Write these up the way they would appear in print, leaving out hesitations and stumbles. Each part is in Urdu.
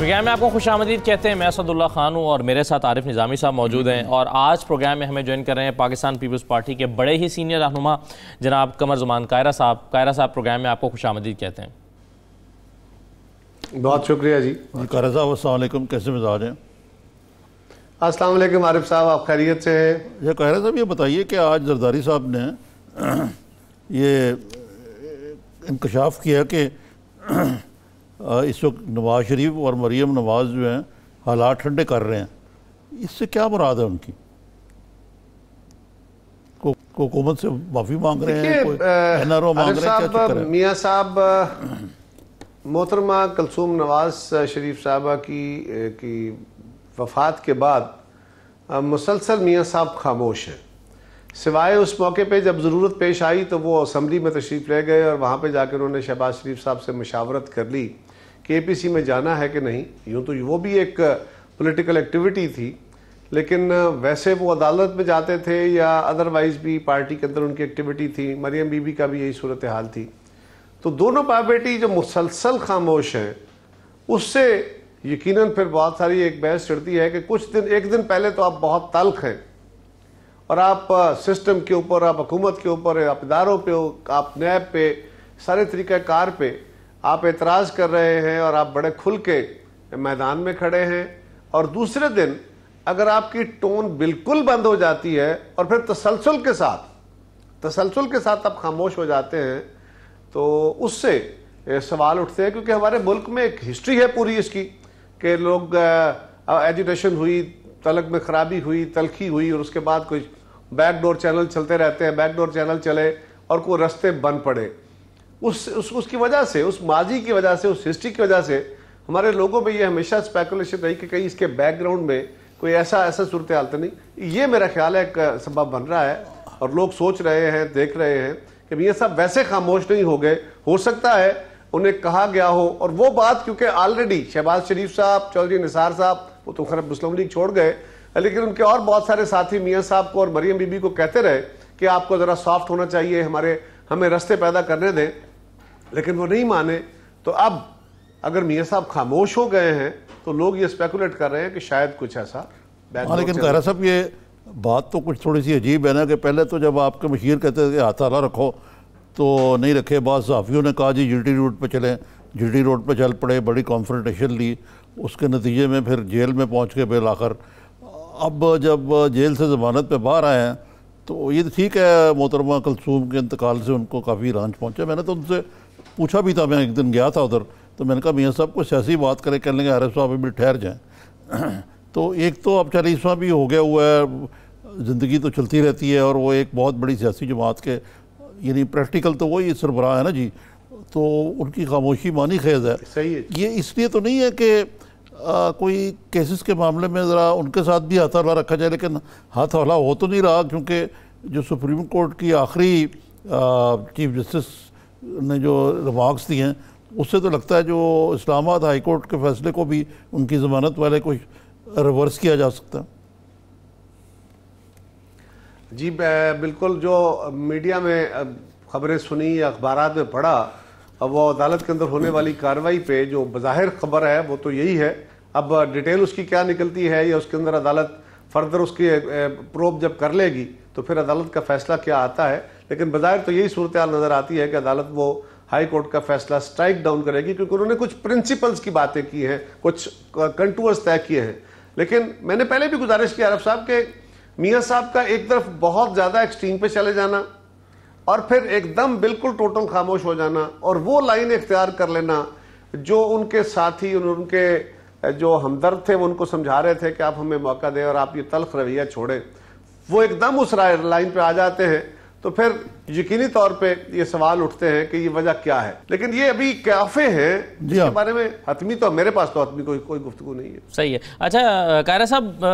پروگرام میں آپ کو خوش آمدید کہتے ہیں. میں اسداللہ خان ہوں اور میرے ساتھ عارف نظامی صاحب موجود ہیں, اور آج پروگرام میں ہمیں جوائن کر رہے ہیں پاکستان پیپلز پارٹی کے بڑے ہی سینئر رہنما جناب قمر زمان قاہرہ صاحب. قاہرہ صاحب پروگرام میں آپ کو خوش آمدید کہتے ہیں. بہت شکریہ جی. قاہرہ صاحب السلام علیکم, کیسے مزاج ہیں؟ السلام علیکم عارف صاحب, آپ خیریت سے ہیں؟ یہ قاہرہ صاحب یہ بتائیے کہ آج زرداری صاحب نے یہ انکشاف کیا کہ اس وقت نواز شریف اور مریم نواز جو ہیں حالات ٹھنڈے کر رہے ہیں. اس سے کیا مراد ہے ان کی؟ حکومت سے معافی مانگ رہے ہیں, کوئی این آر او مانگ رہے ہیں, کیا چکر ہے؟ میاں صاحب, محترمہ کلثوم نواز شریف صاحبہ کی وفات کے بعد مسلسل میاں صاحب خاموش ہیں, سوائے اس موقع پہ جب ضرورت پیش آئی تو وہ اسمبلی میں تشریف لے گئے اور وہاں پہ جا کے انہوں نے شہباز شریف صاحب سے مشاورت کر لی کہ اے پی سی میں جانا ہے کہ نہیں. یوں تو وہ بھی ایک پولیٹیکل ایکٹیویٹی تھی, لیکن ویسے وہ عدالت میں جاتے تھے یا ادروائز بھی پارٹی کے اندر ان کی ایکٹیویٹی تھی. مریم بی بی کا بھی یہی صورتحال تھی. تو دونوں باپ بیٹی جو مسلسل خاموش ہیں, اس سے یقیناً پھر بہت ساری ایک بحث چڑھتی ہے کہ ایک دن پہلے تو آپ بہت تلخ ہیں اور آپ سسٹم کے اوپر, آپ حکومت کے اوپر, آپ اداروں پہ, آپ نیب پہ, سارے طریقہ کار پہ آپ اعتراض کر رہے ہیں اور آپ بڑے کھل کے میدان میں کھڑے ہیں, اور دوسرے دن اگر آپ کی ٹون بالکل بند ہو جاتی ہے اور پھر تسلسل کے ساتھ آپ خاموش ہو جاتے ہیں, تو اس سے سوال اٹھتے ہیں. کیونکہ ہمارے ملک میں ایک ہسٹری ہے پوری اس کی کہ لوگ ایجیٹیشن ہوئی, طلب میں خرابی ہوئی, تلخی ہوئی, اور اس کے بعد کوئی بیک ڈور چینل چلتے رہتے ہیں, بیک ڈور چینل چلے اور کوئی رستے بند پڑے. اس کی وجہ سے, اس ماضی کی وجہ سے, اس ہسٹری کی وجہ سے ہمارے لوگوں میں یہ ہمیشہ اسپیکولیشن رہی کہ کہیں اس کے بیک گراؤنڈ میں کوئی ایسا صورتحال تو نہیں. یہ میرا خیال ہے ایک سبب بن رہا ہے, اور لوگ سوچ رہے ہیں, دیکھ رہے ہیں کہ میاں صاحب ویسے خاموش نہیں ہو گئے. ہو سکتا ہے انہیں کہا گیا ہو, اور وہ بات کیونکہ آلریڈی شہباز شریف صاحب, چودھری نثار صاحب, وہ تو خیر مسلم لیگ چھوڑ گئے, لیکن ان کے اور بہت سارے ساتھی میاں صاحب کو اور مریم بی بی کو کہتے رہے کہ آپ کو ذرا سافٹ ہونا چاہیے, ہمیں رستے پیدا کرنے دیں, لیکن وہ نہیں مانے. تو اب اگر میاں صاحب خاموش ہو گئے ہیں تو لوگ یہ اسپیکولیٹ کر رہے ہیں کہ شاید کچھ ایسا. لیکن قاہرہ صاحب یہ بات تو کچھ تھوڑی سی عجیب ہے نا کہ پہلے تو جب آپ کے مشیر کہتے تھے کہ ہاتھ اعلیٰ رکھو تو نہیں رکھے. بعض صحافیوں نے کہا جی جی ٹی روڈ پہ چلیں, جی ٹی روڈ پہ چل پڑے, بڑی کانفرنٹیشن لی, اس کے نتیجے میں پھر جیل میں پہنچ کے بالآخر. اب جب جیل سے ضمانت پہ باہر آئے ہیں تو یہ ٹھیک ہے, محترمہ کلثوم کے انتقال سے ان کو کافی رانج پہنچا. میں نے تو ان سے پوچھا بھی تھا, میں ایک دن گیا تھا ادھر, تو میں نے کہا میاں صاحب کو سیاسی بات کرے, کہنے لگے عارف صاحب ابھی ٹھہر جائیں. تو ایک تو اب 40واں بھی ہو گیا ہوا ہے, زندگی تو چلتی رہتی ہے, اور وہ ایک بہت بڑی سیاسی جماعت کے یعنی پریکٹیکل تو وہی سربراہ ہے نا جی, تو ان کی خاموشی معنی خیز ہے. صحیح ہے. یہ اس لیے تو نہیں ہے کہ کوئی کیسز کے معاملے میں ذرا ان کے ساتھ بھی ہاتھ ہلا رکھا جائے, لیکن ہاتھ ہلا ہو تو نہیں رہا, کیونکہ جو سپریم کورٹ کی آخری چیف جسٹس نے جو ریمارکس دی ہیں اس سے تو لگتا ہے جو اسلام آباد ہائی کورٹ کے فیصلے کو بھی ان کی ضمانت والے کو ریورس کیا جا سکتا ہے. جی بالکل, جو میڈیا میں خبریں سنی یا اخبارات میں پڑھا, اب وہ عدالت کے اندر ہونے والی کارروائی پہ جو بظاہر خبر ہے وہ تو یہی ہے. اب ڈیٹیل اس کی کیا نکلتی ہے یا اس کے اندر عدالت فردر اس کی پروب جب کر لے گی تو پھر عدالت کا فیصلہ کیا آتا ہے, لیکن بظاہر تو یہی صورتحال نظر آتی ہے کہ عدالت وہ ہائی کورٹ کا فیصلہ سٹرائک ڈاؤن کرے گی, کیونکہ انہوں نے کچھ پرنسپلز کی باتیں کی ہیں, کچھ کنٹورز طے کیے ہیں. لیکن میں نے پہلے بھی گزارش کی عارف صاحب کہ میاں صاحب کا ایک طرف بہت زیادہ ایکسٹریم پہ چلے جانا اور پھر ایک دم بالکل ٹوٹل خاموش ہو جانا, اور وہ لائن اختیار کر لینا جو ان کے ساتھی, ان کے جو ہمدرد تھے وہ ان کو سمجھا رہے تھے کہ آپ ہمیں موقع دیں اور آپ یہ تلخ رویہ چھوڑیں, وہ ایک دم اس لائن پہ آ جاتے ہیں. تو پھر یقینی طور پہ یہ سوال اٹھتے ہیں کہ یہ وجہ کیا ہے. لیکن یہ ابھی کیفے ہیں جس کے بارے میں حتمی تو میرے پاس تو حتمی کوئی گفتگو نہیں ہے. صحیح ہے. اچھا قاہرہ صاحب,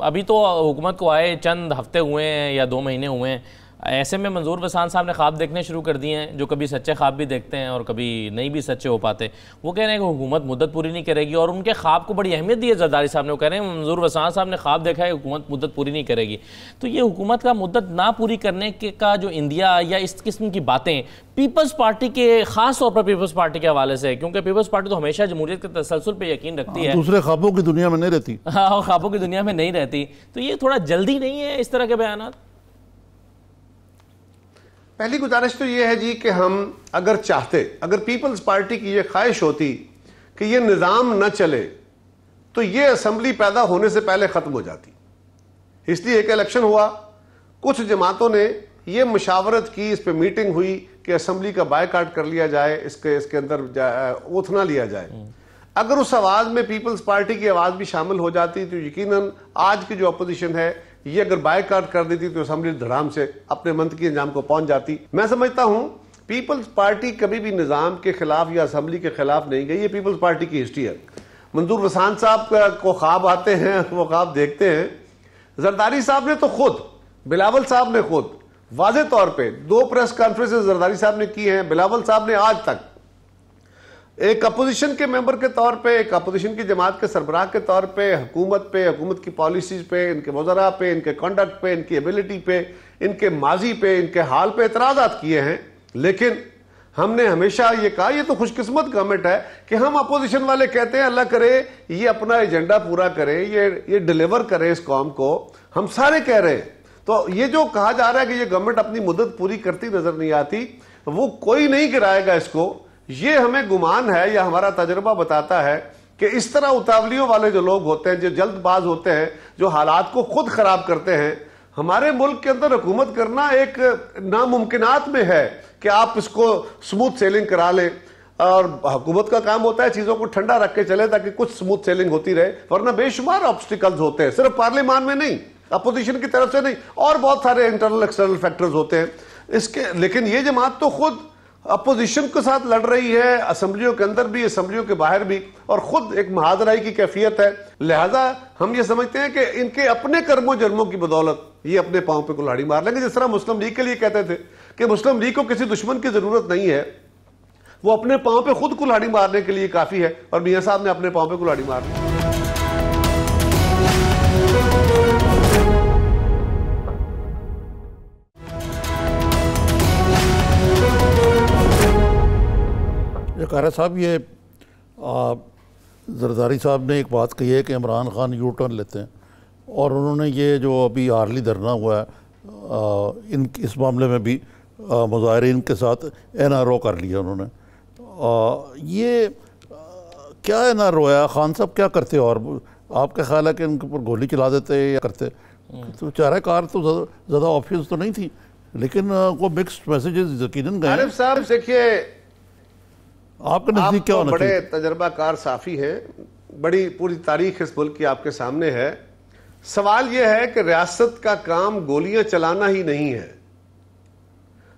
ابھی تو حکومت کو آئے چند ہفتے ہوئے ہیں یا 2 مہینے ہوئے ہیں, ایسے میں منظور وسان صاحب نے خواب دیکھنے شروع کر دیے ہیں، جو کبھی سچے خواب بھی دیکھتے ہیں اور کبھی نہیں بھی سچے ہو پاتے. وہ کہہ رہے ہیں کہ حکومت مدت پوری نہیں کرے گی، اور ان کے خواب کو بڑی اہمیت دی ہے زرداری صاحب نے. وہ کہہ رہے ہیں منظور وسان صاحب نے خواب دیکھا ہے حکومت مدت پوری نہیں کرے گی. تو یہ حکومت کا مدت نہ پوری کرنے کا جو اندیا یا اس قسم کی باتیں پیپلز پارٹی کے، خاص طور پر پیپلز پارٹی کے حوالے سے، کیونکہ پیپلز پارٹی تو ہمیشہ جمہوریت کے تسلسل پہ یقین رکھتی ہے، دوسرے خوابوں کی دنیا میں نہیں رہتی. ہاں، خوابوں کی دنیا میں نہیں رہتی. تو یہ تھوڑا جلدی نہیں ہے اس طرح کے بیانات؟ پہلی گزارش تو یہ ہے جی کہ ہم اگر چاہتے، اگر پیپلز پارٹی کی یہ خواہش ہوتی کہ یہ نظام نہ چلے تو یہ اسمبلی پیدا ہونے سے پہلے ختم ہو جاتی. اس لیے ایک الیکشن ہوا، کچھ جماعتوں نے یہ مشاورت کی، اس پہ میٹنگ ہوئی کہ اسمبلی کا بائیکاٹ کر لیا جائے، اس کے اندر اوتھ نہ لیا جائے. اگر اس آواز میں پیپلز پارٹی کی آواز بھی شامل ہو جاتی تو یقیناً آج کی جو اپوزیشن ہے یہ اگر بائیکاٹ کر دیتی تو اسمبلی دھڑام سے اپنے منطقی انجام کو پہنچ جاتی. میں سمجھتا ہوں پیپلز پارٹی کبھی بھی نظام کے خلاف یا اسمبلی کے خلاف نہیں گئی. یہ پیپلز پارٹی کی ہسٹری ہے. منظور وسان صاحب کو خواب آتے ہیں، وہ خواب دیکھتے ہیں. زرداری صاحب نے تو خود، بلاول صاحب نے خود واضح طور پہ 2 پریس کانفرنسز زرداری صاحب نے کی ہیں. بلاول صاحب نے آج تک ایک اپوزیشن کے ممبر کے طور پہ، ایک اپوزیشن کی جماعت کے سربراہ کے طور پہ حکومت کی پالیسیز پہ، ان کے وزراء پہ، ان کے کنڈکٹ پہ، ان کی ایبیلٹی پہ، ان کے ماضی پہ، ان کے حال پہ اعتراضات کیے ہیں. لیکن ہم نے ہمیشہ یہ کہا یہ تو خوش قسمت گورنمنٹ ہے کہ ہم اپوزیشن والے کہتے ہیں اللہ کرے یہ اپنا ایجنڈا پورا کرے، یہ ڈیلیور کرے اس قوم کو. ہم سارے کہہ رہے ہیں. تو یہ جو کہا جا رہا ہے کہ یہ گورنمنٹ اپنی مدت پوری کرتی نظر نہیں آتی، وہ کوئی نہیں گرائے گا اس کو. یہ ہمیں گمان ہے یا ہمارا تجربہ بتاتا ہے کہ اس طرح اتاولیوں والے جو لوگ ہوتے ہیں، جو جلد باز ہوتے ہیں، جو حالات کو خود خراب کرتے ہیں، ہمارے ملک کے اندر حکومت کرنا ایک ناممکنات میں ہے کہ آپ اس کو سموتھ سیلنگ کرا لیں. اور حکومت کا کام ہوتا ہے چیزوں کو ٹھنڈا رکھ کے چلے تاکہ کچھ سموتھ سیلنگ ہوتی رہے، ورنہ بے شمار آبسٹیکلز ہوتے ہیں، صرف پارلیمان میں نہیں، اپوزیشن کی طرف سے نہیں، اور بہت سارے انٹرنل ایکسٹرنل فیکٹرز ہوتے ہیں اس کے. لیکن یہ جماعت تو خود اپوزیشن کے ساتھ لڑ رہی ہے، اسمبلیوں کے اندر بھی، اسمبلیوں کے باہر بھی، اور خود ایک محاذرائی کی کیفیت ہے. لہذا ہم یہ سمجھتے ہیں کہ ان کے اپنے کرم و جرموں کی بدولت یہ اپنے پاؤں پہ کلہاڑی مار لیں گے. جس طرح مسلم لیگ کے لیے کہتے تھے کہ مسلم لیگ کو کسی دشمن کی ضرورت نہیں ہے، وہ اپنے پاؤں پہ خود کلہاڑی مارنے کے لیے کافی ہے، اور میاں صاحب نے اپنے پاؤں پہ کلہاڑی مار لی. قاہرہ صاحب، یہ زرداری صاحب نے ایک بات کہی ہے کہ عمران خان یو ٹرن لیتے ہیں، اور انہوں نے یہ جو ابھی آرلی دھرنا ہوا ہے اس معاملے میں بھی مظاہرین کے ساتھ NRO کر لیا انہوں نے. یہ کیا NRO ہے؟ خان صاحب کیا کرتے؟ اور آپ کا خیال ہے کہ ان کے اوپر گولی چلا دیتے یا کرتے؟ تو چارہ کار تو زیادہ آپشنز تو نہیں تھی، لیکن وہ مکسڈ میسیجز یقیناً گئے. عارف صاحب دیکھیے، آپ کا نزدیک کیا ہونا چاہیے؟ بڑے تجربہ کار صحافی ہیں، بڑی پوری تاریخ اس ملک کی آپ کے سامنے ہے. سوال یہ ہے کہ ریاست کا کام گولیاں چلانا ہی نہیں ہے،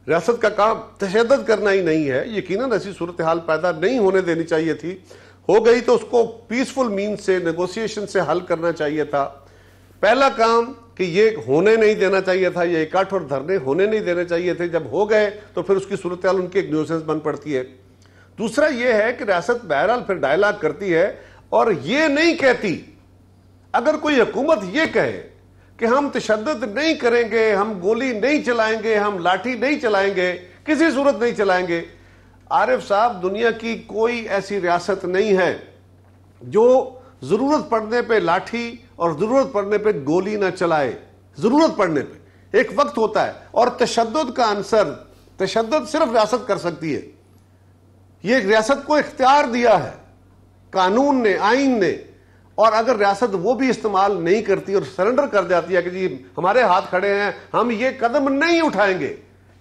ریاست کا کام تشدد کرنا ہی نہیں ہے. یقیناً ایسی صورتحال پیدا نہیں ہونے دینی چاہیے تھی، ہو گئی تو اس کو پیسفل مین سے، نیگوسیشن سے حل کرنا چاہیے تھا. پہلا کام کہ یہ ہونے نہیں دینا چاہیے تھا، یہ اکٹھ اور دھرنے ہونے نہیں دینے چاہیے تھے. جب ہو گئے تو پھر اس کی صورتحال ان کی ایک نیوسنس بن پڑتی ہے. دوسرا یہ ہے کہ ریاست بہرحال پھر ڈائیلاگ کرتی ہے اور یہ نہیں کہتی. اگر کوئی حکومت یہ کہے کہ ہم تشدد نہیں کریں گے، ہم گولی نہیں چلائیں گے، ہم لاٹھی نہیں چلائیں گے، کسی صورت نہیں چلائیں گے. عارف صاحب، دنیا کی کوئی ایسی ریاست نہیں ہے جو ضرورت پڑنے پہ لاٹھی اور ضرورت پڑنے پہ گولی نہ چلائے. ضرورت پڑنے پہ ایک وقت ہوتا ہے، اور تشدد کا عنصر، تشدد صرف ریاست کر سکتی ہے. یہ ریاست کو اختیار دیا ہے قانون نے، آئین نے، اور اگر ریاست وہ بھی استعمال نہیں کرتی اور سرنڈر کر جاتی ہے کہ جی ہمارے ہاتھ کھڑے ہیں، ہم یہ قدم نہیں اٹھائیں گے،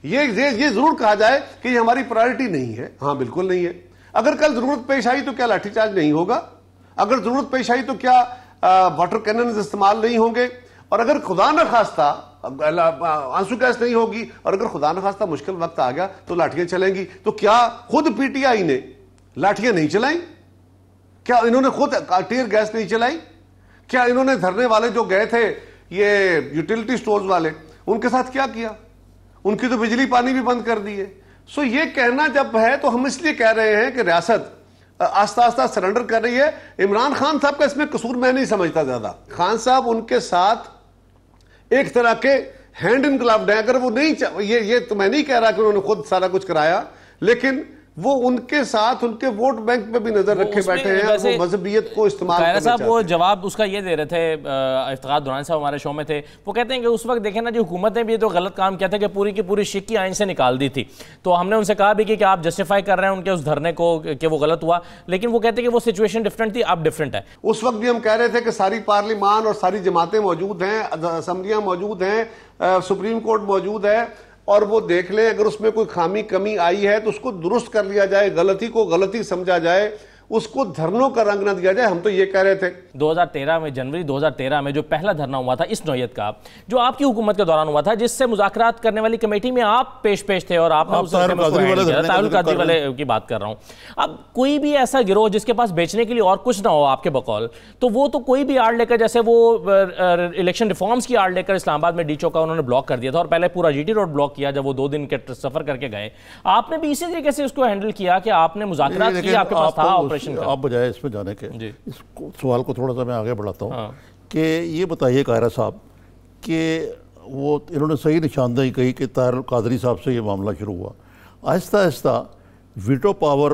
یہ ضرور کہا جائے کہ یہ ہماری پرائرٹی نہیں ہے. ہاں بالکل نہیں ہے. اگر کل ضرورت پیش آئی تو کیا لاٹھی چارج نہیں ہوگا؟ اگر ضرورت پیش آئی تو کیا واٹر کیننز استعمال نہیں ہوں گے؟ اور اگر خدا نہ خواستہ آنسو گیس نہیں ہوگی، اور اگر خدا نہ خواستہ مشکل وقت آ گیا تو لاٹھیاں چلیں گی. تو کیا خود پی ٹی آئی نے لاٹھیاں نہیں چلائیں؟ کیا انہوں نے خود ٹیئر گیس نہیں چلائی؟ کیا انہوں نے دھرنے والے جو گئے تھے یہ یوٹیلٹی سٹورز والے، ان کے ساتھ کیا کیا؟ ان کی تو بجلی پانی بھی بند کر دی ہے. سو یہ کہنا جب ہے تو ہم اس لیے کہہ رہے ہیں کہ ریاست آہستہ آہستہ سرنڈر کر رہی ہے. عمران خان صاحب کا اس میں قصور میں نہیں سمجھتا زیادہ. خان صاحب ان کے ساتھ ایک طرح کے ہینڈ ان گلوڈ ہیں. اگر وہ نہیں یہ تو میں نہیں کہہ رہا کہ انہوں نے خود سارا کچھ کرایا, لیکن وہ ان کے ساتھ ان کے ووٹ بینک پہ بھی نظر رکھے بیٹھے ہیں اور وہ مذہبیت کو استعمال کرنا چاہتے ہیں. صاحب وہ جواب اس کا یہ دے رہے تھے, افتخار دورانی صاحب ہمارے شو میں تھے, وہ کہتے ہیں کہ اس وقت دیکھیں نا جو حکومت نے بھی تو غلط کام کیا تھا کہ پوری کی پوری شکی آئین سے نکال دی تھی. تو ہم نے ان سے کہا بھی کہ آپ جسٹیفائی کر رہے ہیں ان کے اس دھرنے کو کہ وہ غلط ہوا, لیکن وہ کہتے ہیں کہ وہ سچویشن ڈفرینٹ تھی, اب ڈفرینٹ ہے. اس وقت بھی ہم کہہ رہے تھے کہ ساری پارلیمان اور ساری جماعتیں موجود ہیں, اسمبلیاں موجود ہیں, سپریم کورٹ موجود ہے, اور وہ دیکھ لیں اگر اس میں کوئی خامی کمی آئی ہے تو اس کو درست کر لیا جائے, غلطی کو غلطی سمجھا جائے, اس کو دھرنوں کا رنگ نہ دیا جائے. ہم تو یہ کہہ رہے تھے 2013 میں, جنوری 2013 میں جو پہلا دھرنا ہوا تھا اس نوعیت کا, جو آپ کی حکومت کے دوران ہوا تھا, جس سے مذاکرات کرنے والی کمیٹی میں آپ پیش تھے اور آپ نے طاہر القادری والے کی بات کر رہا ہوں. اب کوئی بھی ایسا گروہ جس کے پاس بیچنے کے لیے اور کچھ نہ ہو آپ کے بقول, تو وہ تو کوئی بھی آڑ لے کر, جیسے وہ الیکشن ریفارمز کی آڑ لے کر اسلام آباد میں ڈی چوکا انہوں نے بلاک کر دیا تھا, اور پہلے پورا جی ٹی روڈ بلاک کیا جب وہ 2 دن کے سفر کر کے گئے. آپ نے بھی اسی طریقے سے اس کو ہینڈل کیا کہ آپ نے مذاکرات کیا, آپ کے پاس تھا آپریشن کا. آپ بجائے اس میں جانے کے اس سوال کو تھوڑا سا میں آگے بڑھاتا ہوں کہ یہ بتائیے قاہرہ صاحب کہ وہ انہوں نے صحیح نشاندہی کہی کہ طاہر القادری صاحب سے یہ معاملہ شروع ہوا. آہستہ آہستہ ویٹو پاور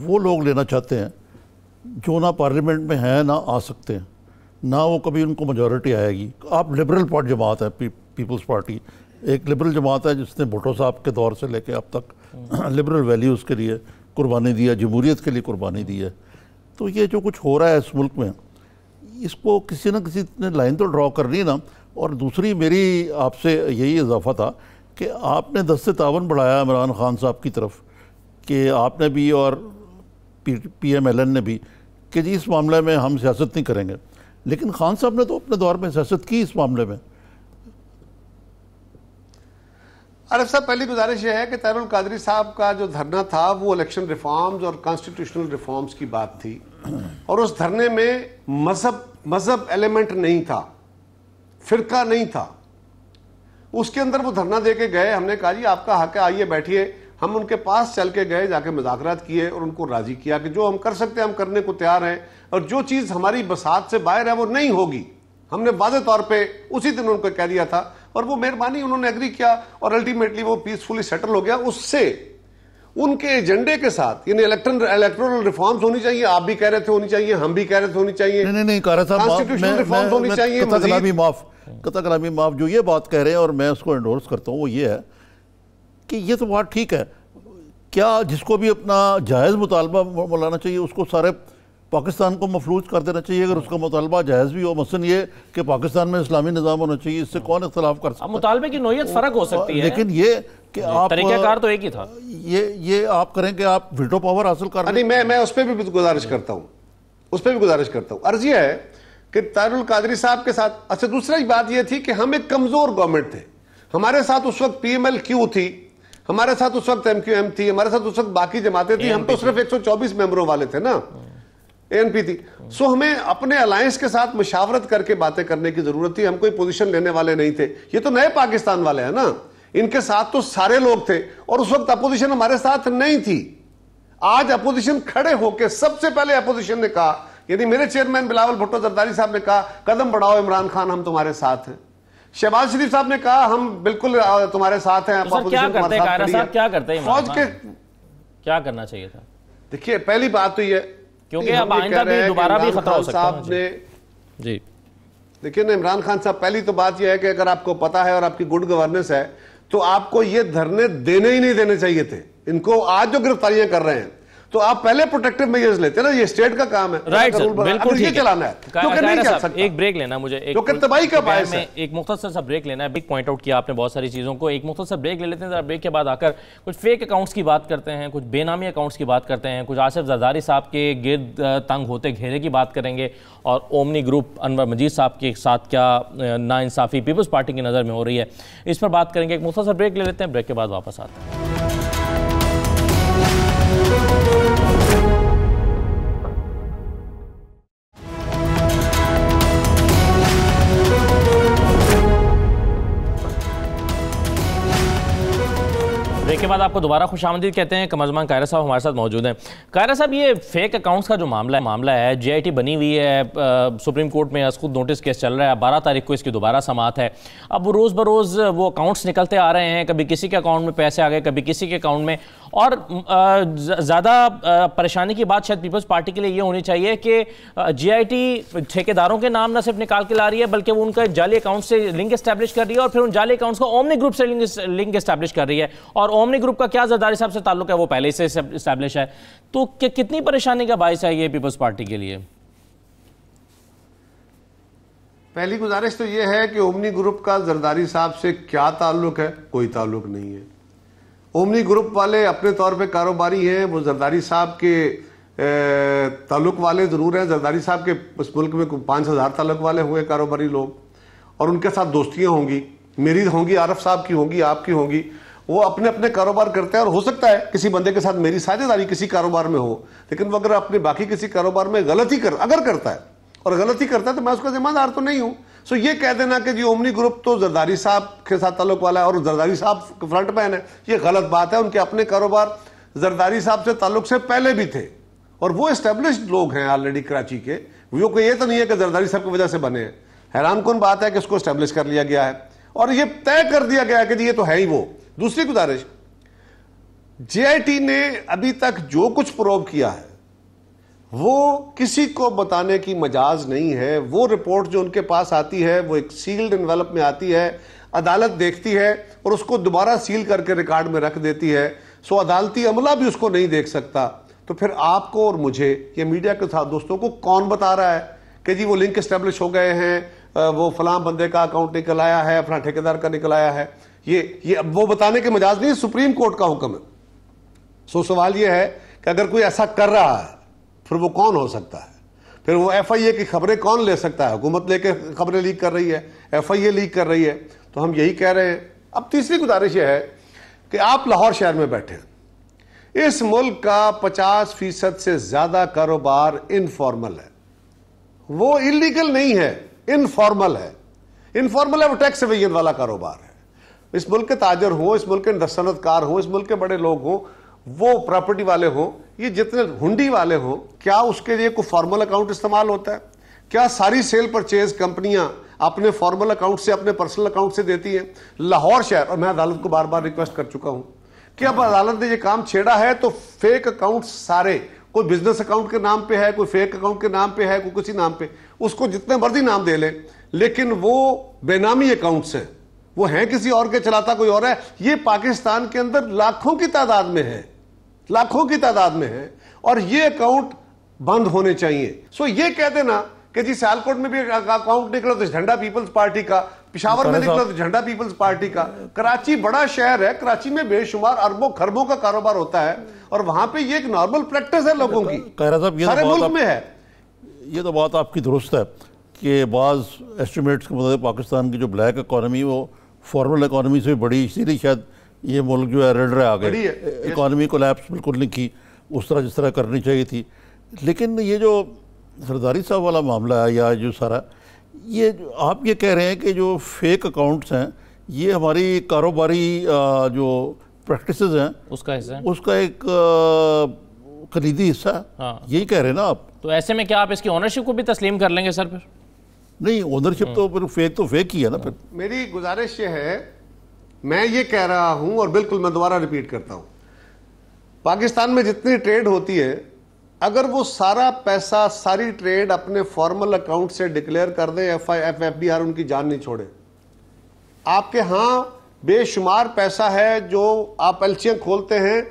وہ لوگ لینا چاہتے ہیں جو نہ پارلیمنٹ میں ہیں نہ آ سکتے ہیں, نہ وہ کبھی ان کو میجورٹی آئے گی. آپ لبرل جماعت ہے, پیپلز پارٹی ایک لبرل جماعت ہے جس نے بھٹو صاحب کے دور سے لے کے اب تک لبرل ویلیوز کے لیے قربانی دی ہے, جمہوریت کے لیے قربانی دی ہے. تو یہ جو کچھ ہو رہا ہے اس ملک میں, اس کو کسی نہ کسی نے لائن تو ڈرا کرنی نا. اور دوسری میری آپ سے یہی اضافہ تھا کہ آپ نے دست تعاون بڑھایا عمران خان صاحب کی طرف, کہ آپ نے بھی اور پی ایم ایل این نے بھی, کہ جی اس معاملے میں ہم سیاست نہیں کریں گے. لیکن خان صاحب نے تو اپنے دور میں سیاست کی اس معاملے میں. عارف صاحب, پہلی گزارش یہ ہے کہ طاہر القادری صاحب کا جو دھرنا تھا وہ الیکشن ریفارمز اور کانسٹیٹیوشنل ریفارمز کی بات تھی, اور اس دھرنے میں مذہب ایلیمنٹ نہیں تھا, فرقہ نہیں تھا. اس کے اندر وہ دھرنا دے کے گئے, ہم نے کہا جی آپ کا حق ہے, آئیے بیٹھیے. ہم ان کے پاس چل کے گئے, جا کے مذاکرات کیے اور ان کو راضی کیا کہ جو ہم کر سکتے ہیں ہم کرنے کو تیار ہیں, اور جو چیز ہماری بساط سے باہر ہے وہ نہیں ہوگی. ہم نے واضح طور پہ اسی دن ان کو کہہ دیا تھا, اور وہ مہربانی انہوں نے ایگری کیا, اور الٹیمیٹلی وہ پیسفلی سیٹل ہو گیا. اس سے ان کے ایجنڈے کے ساتھ, یعنی الیکٹورل ریفارمز ہونی چاہیے, آپ بھی کہہ رہے تھے ہونی چاہیے, ہم بھی کہہ رہے تھے ہونی چاہیے, نہیں قاہرہ صاحب, کانسٹیٹیوشنل ریفارمز ہونی چاہیے. قطع کلامی معاف, جو یہ بات کہہ رہے ہیں اور میں اس کو انڈورس کرتا ہوں, وہ یہ ہے کہ یہ تو بات ٹھیک ہے. کیا جس کو بھی اپنا جائز مطالبہ مولانا چاہیے اس کو سارے پاکستان کو مفلوج کر دینا چاہیے اگر اس کا مطالبہ جائز بھی ہو؟ مثلا یہ کہ پاکستان میں اسلامی نظام ہونا چاہیے, اس سے کون اختلاف کر سکتا ہے؟ مطالبے کی نوعیت فرق ہو سکتی ہے, لیکن یہ کہ آپ طریقہ کار تو ایک ہی تھا. یہ آپ کریں کہ آپ ویٹو پاور حاصل کر رہے ہیں. میں اس پہ بھی گزارش کرتا ہوں, عرض یہ ہے کہ طاہر القادری صاحب کے ساتھ, اچھا دوسری بات یہ تھی کہ ہم ایک کمزور گورنمنٹ تھے. ہمارے ساتھ اس وقت پی ایم ایل کیو تھی, ہمارے ساتھ اس وقت ایم کیو ایم تھی, ہمارے ساتھ اس وقت باقی جماعتیں تھیں. ہم تو صرف 124 ممبروں والے تھے نا, اے این پی تھی. سو ہمیں اپنے الائنس کے ساتھ مشاورت کر کے باتیں کرنے کی ضرورت تھی. ہم کوئی پوزیشن لینے والے نہیں تھے. یہ تو نئے پاکستان والے ہیں نا, ان کے ساتھ تو سارے لوگ تھے, اور اس وقت اپوزیشن ہمارے ساتھ نہیں تھی. آج اپوزیشن کھڑے ہو کے, سب سے پہلے اپوزیشن نے کہا, یعنی میرے چیئرمین بلاول بھٹو زرداری صاحب نے کہا قدم بڑھاؤ عمران خان, ہم تمہارے ساتھ ہیں. شہباز شریف صاحب نے کہا ہم بالکل تمہارے ساتھ ہیں. کیا کرتے ہیں فوج کے, کیا کرنا چاہیے تھا؟ دیکھیے پہلی بات تو یہ, کیونکہ اب آئندہ بھی دوبارہ بھی خطرہ ہو سکتا ہے. جی دیکھیے نا عمران خان صاحب, پہلی تو بات یہ ہے کہ اگر آپ کو پتا ہے اور آپ کی گڈ گورننس ہے تو آپ کو یہ دھرنے دینے ہی نہیں دینے چاہیے تھے. ان کو آج جو گرفتاریاں کر رہے ہیں تو آپ پہلے پروٹیکٹیو میجرز لیتے ہیں نا, یہ اسٹیٹ کا کام ہے. رائٹ سر, بالکل یہ چلانا ہے, کیونکہ نہیں چل سکتا. ایک بریک لینا مجھے, کیونکہ تباہی کا باعث ہے. ایک مختصر سا بریک لینا ہے. بگ پوائنٹ آؤٹ کیا آپ نے بہت ساری چیزوں کو, ایک مختصر بریک لے لیتے ہیں. ذرا بریک کے بعد آ کر کچھ فیک اکاؤنٹس کی بات کرتے ہیں, کچھ بے نامی اکاؤنٹس کی بات کرتے ہیں, کچھ آصف زرداری صاحب کے گرد تنگ ہوتے گھیرے کی بات کریں گے, اور اومنی گروپ انور مجید صاحب کے ساتھ کیا ناانصافی پیپلز پارٹی کی نظر میں ہو رہی ہے, اس پر بات کریں گے. ایک مختصر بریک لے لیتے ہیں, بریک کے بعد واپس آتے ہیں. کے بعد آپ کو دوبارہ خوش آمدید کہتے ہیں. قمر زمان قاہرہ صاحب ہمارے ساتھ موجود ہیں. قاہرہ صاحب, یہ فیک اکاؤنٹس کا جو معاملہ ہے, جی آئی ٹی بنی ہوئی ہے, سپریم کورٹ میں از خود نوٹس کیس چل رہا ہے, 12 تاریخ کو اس کی دوبارہ سماعت ہے. اب وہ روز بروز وہ اکاؤنٹس نکلتے آ رہے ہیں, کبھی کسی کے اکاؤنٹ میں پیسے آ گئے, کبھی کسی کے اکاؤنٹ میں. اور زیادہ پریشانی کی بات شاید پیپلز پارٹی کے لیے یہ ہونی چاہیے کہ جی آئی ٹی ٹھیکیداروں کے نام نہ صرف نکال کے لا رہی ہے, بلکہ وہ ان کا جعلی اکاؤنٹ سے لنک اسٹیبلش کر رہی ہے, اور پھر ان جعلی اکاؤنٹس کو اومنی گروپ سے لنک اسٹیبلش کر رہی ہے. اور اومنی گروپ کا کیا زرداری صاحب سے تعلق ہے, وہ پہلے سے اسٹیبلش ہے. تو کتنی پریشانی کا باعث ہے یہ پیپلز پارٹی کے لیے؟ پہلی گزارش تو یہ ہے کہ اومنی گروپ کا زرداری صاحب سے کیا تعلق ہے؟ کوئی تعلق نہیں ہے. اومنی گروپ والے اپنے طور پہ کاروباری ہیں, وہ زرداری صاحب کے تعلق والے ضرور ہیں. زرداری صاحب کے اس ملک میں 5,000 تعلق والے ہوئے کاروباری لوگ, اور ان کے ساتھ دوستیاں ہوں گی, میری ہوں گی, عارف صاحب کی ہوں گی, آپ کی ہوں گی. وہ اپنے اپنے کاروبار کرتے ہیں, اور ہو سکتا ہے کسی بندے کے ساتھ میری ساجھے داری کسی کاروبار میں ہو, لیکن وہ اگر اپنے باقی کسی کاروبار میں اگر کرتا ہے اور غلطی کرتا ہے تو میں اس کا ذمہ دار تو نہیں ہوں. سو یہ کہہ دینا کہ جی اومنی گروپ تو زرداری صاحب کے ساتھ تعلق والا ہے اور زرداری صاحب فرنٹ مین ہے, یہ غلط بات ہے. ان کے اپنے کاروبار زرداری صاحب سے تعلق سے پہلے بھی تھے, اور وہ اسٹیبلشڈ لوگ ہیں آلریڈی کراچی کے. وہ کوئی یہ تو نہیں ہے کہ زرداری صاحب کی وجہ سے بنے ہیں. حیران کن بات ہے کہ اس کو اسٹیبلش کر لیا گیا ہے اور یہ طے کر دیا گیا ہے کہ جی یہ تو ہے ہی وہ. دوسری گزارش, جے آئی ٹی نے ابھی تک جو کچھ پروو کیا ہے وہ کسی کو بتانے کی مجاز نہیں ہے. وہ رپورٹ جو ان کے پاس آتی ہے وہ ایک سیلڈ انویلپ میں آتی ہے, عدالت دیکھتی ہے اور اس کو دوبارہ سیل کر کے ریکارڈ میں رکھ دیتی ہے. سو عدالتی عملہ بھی اس کو نہیں دیکھ سکتا. تو پھر آپ کو اور مجھے یا میڈیا کے ساتھ دوستوں کو کون بتا رہا ہے کہ جی وہ لنک اسٹیبلش ہو گئے ہیں, وہ فلاں بندے کا اکاؤنٹ نکل آیا ہے, فلاں ٹھیکیدار کا نکل آیا ہے؟ یہ وہ بتانے کے مجاز نہیں, سپریم کورٹ کا حکم ہے. سو سوال یہ ہے کہ اگر کوئی ایسا کر رہا ہے پھر وہ کون ہو سکتا ہے؟ پھر وہ ایف آئی اے کی خبریں کون لے سکتا ہے؟ حکومت لے کے خبریں لیک کر رہی ہے, ایف آئی اے لیک کر رہی ہے. تو ہم یہی کہہ رہے ہیں. اب تیسری گزارش یہ ہے کہ آپ لاہور شہر میں بیٹھے ہیں, اس ملک کا 50% سے زیادہ کاروبار انفارمل ہے, وہ انلیگل نہیں ہے, انفارمل ہے. انفارمل ہے وہ ٹیکس ایویژن والا کاروبار ہے. اس ملک کے تاجر ہوں, اس ملک کے صنعت کار ہوں, اس ملک کے بڑے لوگ ہوں, وہ پراپرٹی والے ہوں, یہ جتنے ہنڈی والے ہوں, کیا اس کے لیے کوئی فارمل اکاؤنٹ استعمال ہوتا ہے؟ کیا ساری سیل پرچیز کمپنیاں اپنے فارمل اکاؤنٹ سے, اپنے پرسنل اکاؤنٹ سے دیتی ہیں؟ لاہور شہر, اور میں عدالت کو بار بار ریکویسٹ کر چکا ہوں کہ اب عدالت نے یہ کام چھیڑا ہے تو فیک اکاؤنٹ سارے, کوئی بزنس اکاؤنٹ کے نام پہ ہے, کوئی فیک اکاؤنٹ کے نام پہ ہے, کوئی کسی نام پہ, اس کو جتنے مرضی نام دے لیں, لیکن وہ بے نامی اکاؤنٹس ہیں, وہ ہیں کسی اور کے, چلاتا کوئی اور ہے. یہ پاکستان کے اندر لاکھوں کی تعداد میں ہے, لاکھوں کی تعداد میں ہے, اور یہ اکاؤنٹ بند ہونے چاہیے. سو یہ کہہ دینا کہ جی سیالکوٹ میں بھی اکاؤنٹ نکلا تو جھنڈا پیپلز پارٹی کا, پشاور میں نکلا تو جھنڈا پیپلز پارٹی کا. کراچی بڑا شہر ہے, کراچی میں بے شمار اربوں خربوں کا کاروبار ہوتا ہے, اور وہاں پہ یہ ایک نارمل پریکٹس ہے لوگوں کی, سارے ملک میں ہے. یہ تو بات آپ کی درست ہے کہ بعض ایسٹیمیٹس کے مطابق پاکستان کی جو بلیک اکانومی وہ فارمل اکانومی سے بڑی, اسی لیے شاید یہ ملک جو ہے ریڈر آ گئے, اکانومی کو لیپس بالکل نہیں کی اس طرح جس طرح کرنی چاہیے تھی. لیکن یہ جو زرداری صاحب والا معاملہ ہے یا جو سارا, یہ آپ یہ کہہ رہے ہیں کہ جو فیک اکاؤنٹس ہیں یہ ہماری کاروباری جو پریکٹسز ہیں اس کا حصہ ہے, اس کا ایک کلیدی حصہ ہے, یہی کہہ رہے ہیں نا آپ؟ تو ایسے میں کیا آپ اس کی اونرشپ کو بھی تسلیم کر لیں گے سر؟ پھر نہیں, اونرشپ تو پھر فیک ہی ہے نا. پھر میری گزارش یہ ہے, میں یہ کہہ رہا ہوں اور بالکل میں دوبارہ ریپیٹ کرتا ہوں, پاکستان میں جتنی ٹریڈ ہوتی ہے اگر وہ سارا پیسہ, ساری ٹریڈ اپنے فارمل اکاؤنٹ سے ڈکلیئر کر دیں, ایف بی آر ان کی جان نہیں چھوڑے. آپ کے ہاں بے شمار پیسہ ہے جو آپ ایل سیاں کھولتے ہیں,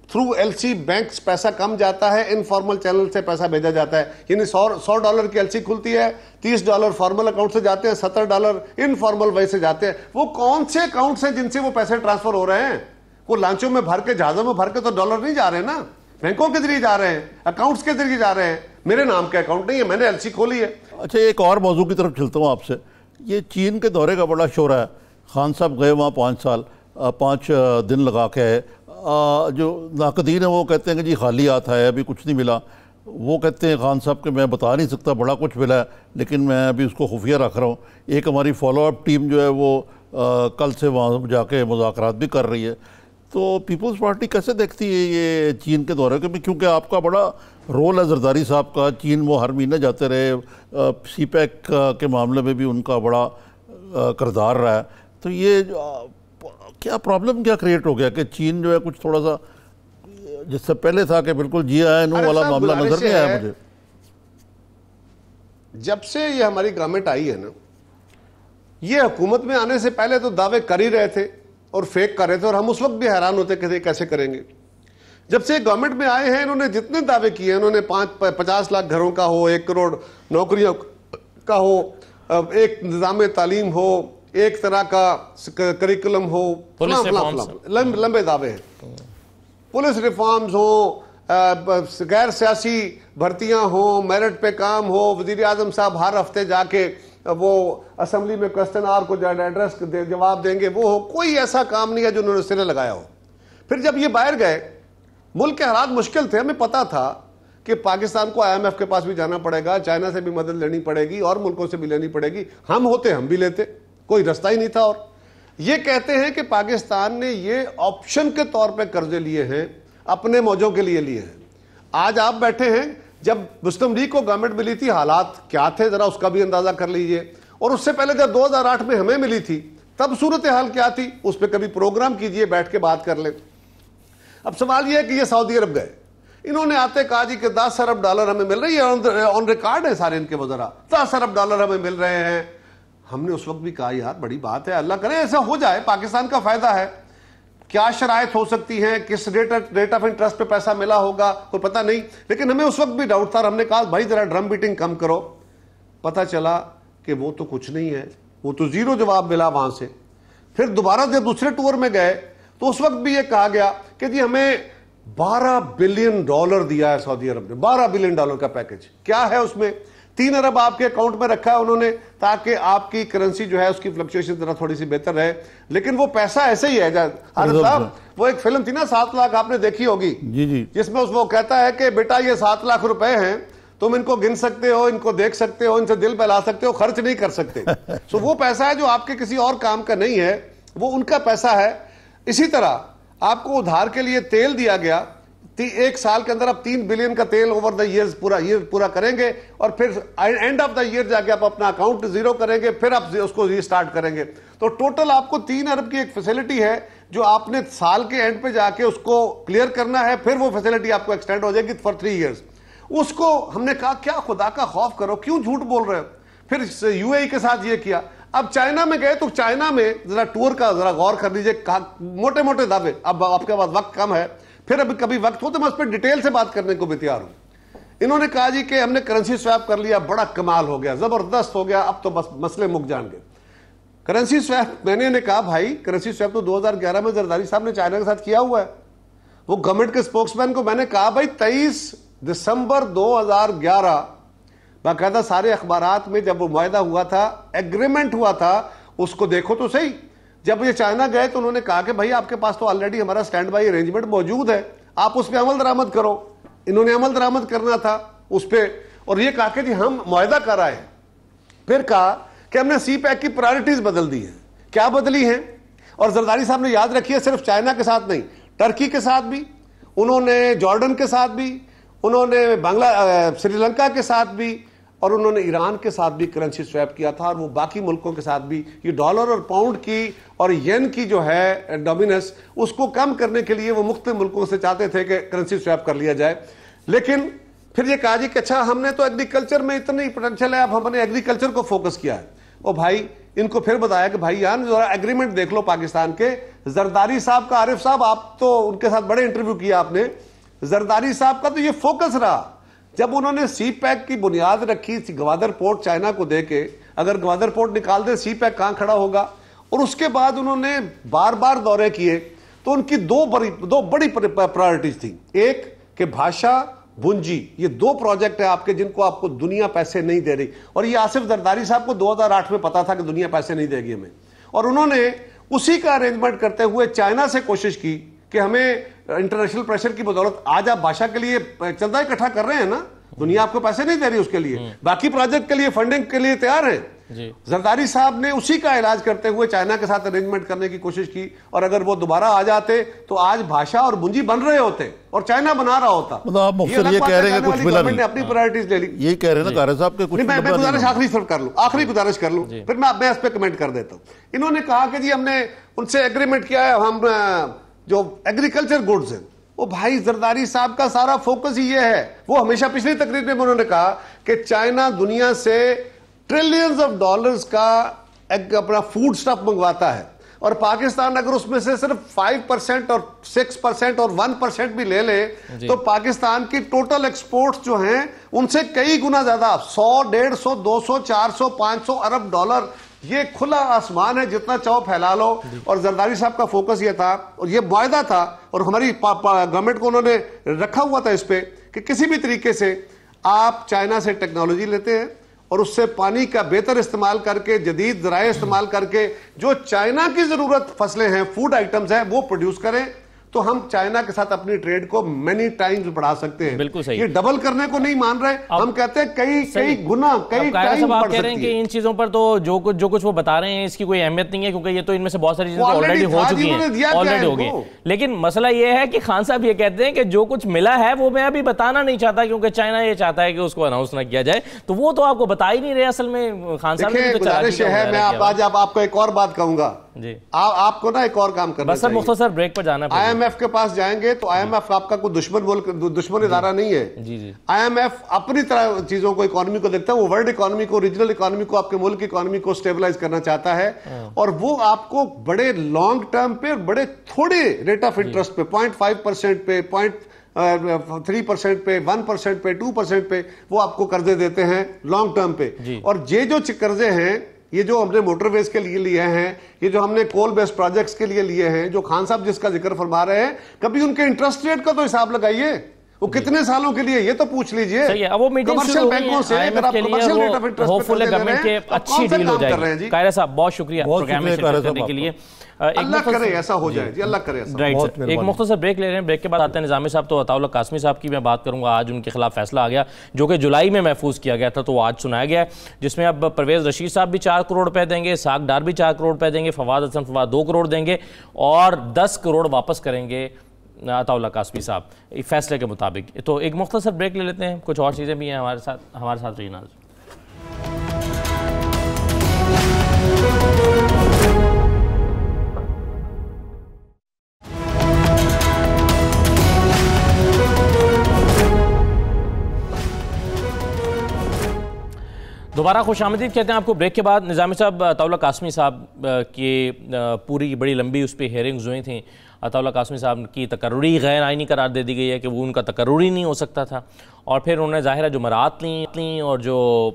تھرو ایل سی بینکس پیسہ کم جاتا ہے, انفارمل چینل سے پیسہ بھیجا جاتا ہے. یعنی $100 کی ایل سی کھلتی ہے, $30 فارمل اکاؤنٹ سے جاتے ہیں, $70 انفارمل وے سے جاتے ہیں. وہ کون سے اکاؤنٹس ہیں جن سے وہ پیسے ٹرانسفر ہو رہے ہیں؟ وہ لانچوں میں بھر کے, جہازوں میں بھر کے تو ڈالر نہیں جا رہے نا, بینکوں کے ذریعے جا رہے ہیں, اکاؤنٹس کے ذریعے جا رہے ہیں. میرے نام کا اکاؤنٹ نہیں ہے, میں نے ایل سی کھولی ہے. اچھا, ایک اور موضوع کی طرف چلتا ہوں آپ سے. یہ چین کے دورے کا بڑا شور ہے, خان صاحب گئے وہاں 5 دن لگا کے آئے. جو ناقدین ہیں وہ کہتے ہیں کہ جی خالی ہاتھ ہے, ابھی کچھ نہیں ملا. وہ کہتے ہیں خان صاحب کہ میں بتا نہیں سکتا, بڑا کچھ ملا ہے لیکن میں ابھی اس کو خفیہ رکھ رہا ہوں. ایک ہماری فالو اپ ٹیم جو ہے وہ کل سے وہاں جا کے مذاکرات بھی کر رہی ہے. تو پیپلز پارٹی کیسے دیکھتی ہے یہ چین کے دورے کے؟ کیونکہ آپ کا بڑا رول ہے زرداری صاحب کا، چین وہ ہر مہینے جاتے رہے، سی پیک کے معاملے میں بھی ان کا بڑا کردار رہا ہے، تو یہ کیا پرابلم کیا کریٹ ہو گیا کہ چین جو ہے کچھ تھوڑا سا جس سے پہلے تھا کہ بالکل جی آئے نو والا معاملہ نظر نہیں آیا مجھے؟ جب سے یہ ہماری گورنمنٹ آئی ہے نا، یہ حکومت میں آنے سے پہلے تو دعوے کر ہی رہے تھے اور فیک کر رہے تھے، اور ہم اس وقت بھی حیران ہوتے کہ کیسے کریں گے۔ جب سے گورنمنٹ میں آئے ہیں انہوں نے جتنے دعوے کیے ہیں، انہوں نے 50 لاکھ گھروں کا ہو، 1 کروڑ نوکریوں کا ہو، ایک نظام تعلیم ہو، ایک طرح کا کریکولم ہو، لمبے دعوے ہیں، پولیس ریفارمز ہوں، غیر سیاسی بھرتیاں ہوں، میرٹ پہ کام ہو، وزیر اعظم صاحب ہر ہفتے جا کے وہ اسمبلی میں کوسچن آور کو ایڈریس جواب دیں گے، وہ ہو، کوئی ایسا کام نہیں ہے جو انہوں نے سرے لگایا ہو۔ پھر جب یہ باہر گئے، ملک کے حالات مشکل تھے، ہمیں پتا تھا کہ پاکستان کو IMF کے پاس بھی جانا پڑے گا، چائنا سے بھی مدد لینی پڑے گی اور ملکوں سے بھی لینی پڑے گی، ہم ہوتے ہم بھی لیتے، کوئی رستہ ہی نہیں تھا۔ اور یہ کہتے ہیں کہ پاکستان نے یہ آپشن کے طور پہ قرضے لیے ہیں، اپنے موجوں کے لیے لیے ہیں۔ آج آپ بیٹھے ہیں، جب مسلم لیگ کو گورنمنٹ ملی تھی حالات کیا تھے ذرا اس کا بھی اندازہ کر لیجئے، اور اس سے پہلے جب 2008 میں ہمیں ملی تھی تب صورتحال کیا تھی، اس پہ کبھی پروگرام کیجئے، بیٹھ کے بات کر لیں۔ اب سوال یہ ہے کہ یہ سعودی عرب گئے، انہوں نے آتے کہا جی کہ $10 ارب ہمیں مل رہی ہے، آن ریکارڈ ہے سارے ان کے وزراء، $10 ارب ہمیں مل رہے ہیں۔ ہم نے اس وقت بھی کہا یار بڑی بات ہے، اللہ کرے ایسا ہو جائے، پاکستان کا فائدہ ہے، کیا شرائط ہو سکتی ہیں، کس ریٹ آف انٹرسٹ پہ پیسہ ملا ہوگا کوئی پتہ نہیں، لیکن ہمیں اس وقت بھی ڈاؤٹ تھا، اور ہم نے کہا بھائی ذرا ڈرم بیٹنگ کم کرو۔ پتہ چلا کہ وہ تو کچھ نہیں ہے، وہ تو زیرو جواب ملا وہاں سے۔ پھر دوبارہ جب دوسرے ٹور میں گئے تو اس وقت بھی یہ کہا گیا کہ جی ہمیں $12 بلین دیا ہے سعودی عرب نے، $12 بلین کا پیکج۔ کیا ہے اس میں؟ 3 ارب آپ کے اکاؤنٹ میں رکھا ہے انہوں نے تاکہ آپ کی کرنسی جو ہے اس کی فلکچویشن ذرا تھوڑی سی بہتر رہے، لیکن وہ پیسہ ایسے ہی ہے۔ عارف صاحب وہ ایک فلم تھی نا 7 لاکھ، آپ نے دیکھی ہوگی، جس میں وہ کہتا ہے کہ بیٹا یہ 7 لاکھ روپے ہیں، تم ان کو گن سکتے ہو، ان کو دیکھ سکتے ہو، ان سے دل بہلا سکتے ہو، خرچ نہیں کر سکتے۔ سو وہ پیسہ ہے جو آپ کے کسی اور کام کا نہیں ہے، وہ ان کا پیسہ ہے۔ اسی طرح آپ کو ادھار کے لیے تیل دیا گیا، 1 سال کے اندر آپ 3 بلین کا تیل اوور دا ایئرز پورا کریں گے، اور پھر اینڈ آف دا ایئر جا کے آپ اپنا اکاؤنٹ زیرو کریں گے، پھر آپ اس کو ریسٹارٹ کریں گے۔ تو ٹوٹل آپ کو 3 ارب کی ایک فیسلٹی ہے جو آپ نے سال کے اینڈ پہ جا کے اس کو کلیئر کرنا ہے، پھر وہ فیسلٹی آپ کو ایکسٹینڈ ہو جائے گی فار 3 ایئرز۔ اس کو ہم نے کہا کیا خدا کا خوف کرو، کیوں جھوٹ بول رہے ہو؟ پھر UAE کے ساتھ یہ کیا۔ اب چائنا میں گئے تو چائنا میں ذرا ٹور کا ذرا غور کر لیجئے، موٹے موٹے دعوے، اب آپ کے پاس وقت کم ہے، پھر ابھی کبھی وقت ہو تو میں اس پہ ڈیٹیل سے بات کرنے کو بھی تیار ہوں۔ انہوں نے کہا جی کہ ہم نے کرنسی سویپ کر لیا، بڑا کمال ہو گیا، زبردست ہو گیا، اب تو بس مسئلے مک جان گے۔ کرنسی سویپ میں نے کہا بھائی کرنسی سویپ تو 2011 میں زرداری صاحب نے چائنا کے ساتھ کیا ہوا ہے۔ وہ گورنمنٹ کے اسپوکس مین کو میں نے کہا بھائی 23 دسمبر 2011 باقاعدہ سارے اخبارات میں جب وہ معاہدہ ہوا تھا، ایگریمنٹ ہوا تھا، اس کو دیکھو تو صحیح۔ جب یہ چائنا گئے تو انہوں نے کہا کہ بھائی آپ کے پاس تو آلریڈی ہمارا سٹینڈ بائی ارینجمنٹ موجود ہے، آپ اس پہ عمل درآمد کرو۔ انہوں نے عمل درآمد کرنا تھا اس پہ، اور یہ کہا کہ جی ہم معاہدہ کر رہے ہیں۔ پھر کہا کہ ہم نے سی پیک کی پرائرٹیز بدل دی ہیں۔ کیا بدلی ہیں؟ اور زرداری صاحب نے یاد رکھی ہے صرف چائنا کے ساتھ نہیں، ٹرکی کے ساتھ بھی انہوں نے، جارڈن کے ساتھ بھی انہوں نے، سری لنکا کے ساتھ بھی، اور انہوں نے ایران کے ساتھ بھی کرنسی سویپ کیا تھا، اور وہ باقی ملکوں کے ساتھ بھی۔ یہ ڈالر اور پاؤنڈ کی اور ین کی جو ہے ڈومیننس، اس کو کم کرنے کے لیے وہ مختلف ملکوں سے چاہتے تھے کہ کرنسی سویپ کر لیا جائے۔ لیکن پھر یہ کہا جی کہ اچھا ہم نے تو ایگریکلچر میں اتنی پوٹینشیل ہے، اب ہم نے ایگریکلچر کو فوکس کیا ہے۔ اور بھائی ان کو پھر بتایا کہ بھائی یار ذرا ایگریمنٹ دیکھ لو پاکستان کے۔ زرداری صاحب کا، عارف صاحب آپ تو ان کے ساتھ بڑے انٹرویو کیا آپ نے، زرداری صاحب کا تو یہ فوکس رہا جب انہوں نے سی پیک کی بنیاد رکھی تھی گوادر پورٹ چائنا کو دے کے، اگر گوادر پورٹ نکال دے سی پیک کہاں کھڑا ہوگا؟ اور اس کے بعد انہوں نے بار بار دورے کیے، تو ان کی دو بڑی پرائرٹیز تھیں۔ ایک کہ بھاشا بنجی، یہ 2 پروجیکٹ ہیں آپ کے جن کو آپ کو دنیا پیسے نہیں دے رہی، اور یہ آصف زرداری صاحب کو 2008 میں پتا تھا کہ دنیا پیسے نہیں دے گی ہمیں، اور انہوں نے اسی کا ارینجمنٹ کرتے ہوئے چائنا سے کوشش کی کہ ہمیں انٹرنیشنل پریشر کی بدولت، آج آپ بھاشا کے لیے چندہ اکٹھا کر رہے ہیں نا، دنیا آپ کو پیسے نہیں دے رہی اس کے لیے, باقی پروجیکٹ کے لیے فنڈنگ کے لیے تیار ہیں. زرداری صاحب نے اسی کا علاج کرتے ہوئے چائنا کے ساتھ ارینجمنٹ کرنے کی کوشش کی, اور اگر وہ دوبارہ آ جاتے تو آج بھاشا اور بنجی بن رہے ہوتے اور چائنا بنا رہا ہوتا. آپ مختصر یہ کہہ رہے ہیں کہ کچھ ملا نہیں, اپنی پرائرٹیز لے لی. یہ کہہ رہے ہیں نا قاہرہ صاحب کے کچھ. میں گزارش آخری گزارش کر لوں پھر میں اس پہ کمنٹ کر دیتا ہوں. انہوں نے کہا کہ جی ہم نے ان سے ایگریمنٹ کیا ہے, ہم جو ایگریکلچر گوڈز ہیں, وہ بھائی زرداری صاحب کا سارا فوکس ہی یہ ہے. وہ ہمیشہ پچھلی تقریر میں انہوں نے کہا کہ چائنا دنیا سے ٹریلینز آف ڈالرز کا اپنا فوڈ سٹف منگواتا ہے, اور پاکستان اگر اس میں سے صرف 5% اور 6% اور 1% بھی لے لے تو پاکستان کی ٹوٹل ایکسپورٹس جو ہیں ان سے کئی گنا زیادہ, 100, 150, 200, 400, 500 ارب ڈالر, یہ کھلا آسمان ہے, جتنا چاہو پھیلا لو. اور زرداری صاحب کا فوکس یہ تھا اور یہ معاہدہ تھا, اور ہماری گورنمنٹ کو انہوں نے رکھا ہوا تھا اس پہ کہ کسی بھی طریقے سے آپ چائنا سے ٹیکنالوجی لیتے ہیں اور اس سے پانی کا بہتر استعمال کر کے, جدید ذرائع استعمال کر کے جو چائنا کی ضرورت فصلیں ہیں, فوڈ آئٹمز ہیں, وہ پروڈیوس کریں, تو ہم چائنا کے ساتھ اپنی ٹریڈ کو مینی ٹائمز بڑھا سکتے ہیں. بالکل صحیح. یہ ڈبل کرنے کو نہیں مان رہے, ہم کہتے ہیں کئی گنا, کئی ٹائم آپ کہہ رہے ہیں کہ ان چیزوں پر تو جو کچھ وہ بتا رہے ہیں اس کی کوئی اہمیت نہیں ہے, کیونکہ یہ تو ان میں سے بہت ساری چیزیں آلریڈی ہو چکی ہیں, آلریڈی ہو گئی. لیکن مسئلہ یہ ہے کہ خان صاحب یہ کہتے ہیں کہ جو کچھ ملا ہے وہ میں ابھی بتانا نہیں چاہتا, کیونکہ چائنا یہ چاہتا ہے کہ اس کو اناؤنس نہ کیا جائے, تو وہ تو آپ کو بتا ہی نہیں رہے اصل میں. خان صاحب گزارش ہے, میں آج آپ کو ایک اور بات کہوں گا, آپ کو نا ایک اور کام کرنا چاہیے. بس مختصر بریک پر جانا. آئی ایم ایف کے پاس جائیں گے تو آئی ایم ایف آپ کا کوئی دشمن ادارہ نہیں ہے. آئی ایم ایف اپنی طرح چیزوں کو, اکانومی کو دیکھتا ہے, وہ ورلڈ اکانومی کو, ریجنل اکانومی کو, آپ کے ملک کی اکانومی کو سٹیبلائز کرنا چاہتا ہے, اور وہ آپ کو بڑے لانگ ٹرم پہ, بڑے تھوڑے ریٹ آف انٹرسٹ پہ, 0.5% پہ, 0.3% پہ, 1% پہ, 2% پہ وہ آپ کو قرضے دیتے ہیں لانگ ٹرم پہ. اور یہ جو قرضے ہیں, یہ جو ہم نے موٹر ویز کے لیے لیے ہیں, یہ جو ہم نے کول بیس پروجیکٹس کے لیے لیے ہیں, جو خان صاحب جس کا ذکر فرما رہے ہیں, کبھی ان کے انٹرسٹ ریٹ کا تو حساب لگائیے, وہ کتنے سالوں کے لیے, یہ تو پوچھ لیجئے. کمرشل بینکوں سے اگر آپ کمرشل ریٹ آف انٹرسٹ پہ گورنمنٹ کے اچھی ڈیل ہو جائے گی. قاہرہ صاحب بہت شکریہ پروگرام میں شرکت کرنے کے لیے. اللہ کرے ایسا ہو جائے جی, اللہ کرے ایسا. ایک مختصر بریک لے رہے ہیں, بریک کے بعد آتے ہیں نظامی صاحب. تو عطا اللہ قاسمی صاحب کی میں بات کروں گا. آج ان کے خلاف فیصلہ آ گیا جو کہ جولائی میں محفوظ کیا گیا تھا, تو وہ آج سنایا گیا ہے, جس میں اب پرویز رشید صاحب بھی 4 کروڑ روپے دیں گے, اسحاق ڈار بھی 4 کروڑ روپے دیں گے, فواد حسن فواد 2 کروڑ دیں گے, اور 10 کروڑ واپس کریں گے عطا اللہ قاسمی صاحب فیصلے کے مطابق. تو ایک مختصر بریک لے لیتے ہیں, کچھ اور چیزیں بھی ہیں ہمارے ساتھ رہی ناظرین. دوبارہ خوش آمدید کہتے ہیں آپ کو بریک کے بعد. نظامی صاحب, عطا اللہ قاسمی صاحب کی پوری بڑی لمبی اس پہ ہیئرنگز ہوئی تھیں. عطا اللہ قاسمی صاحب کی تقرری غیر آئینی قرار دے دی گئی ہے کہ وہ ان کا تقرری نہیں ہو سکتا تھا, اور پھر انہوں نے ظاہر ہے جو مراعات لیں اور جو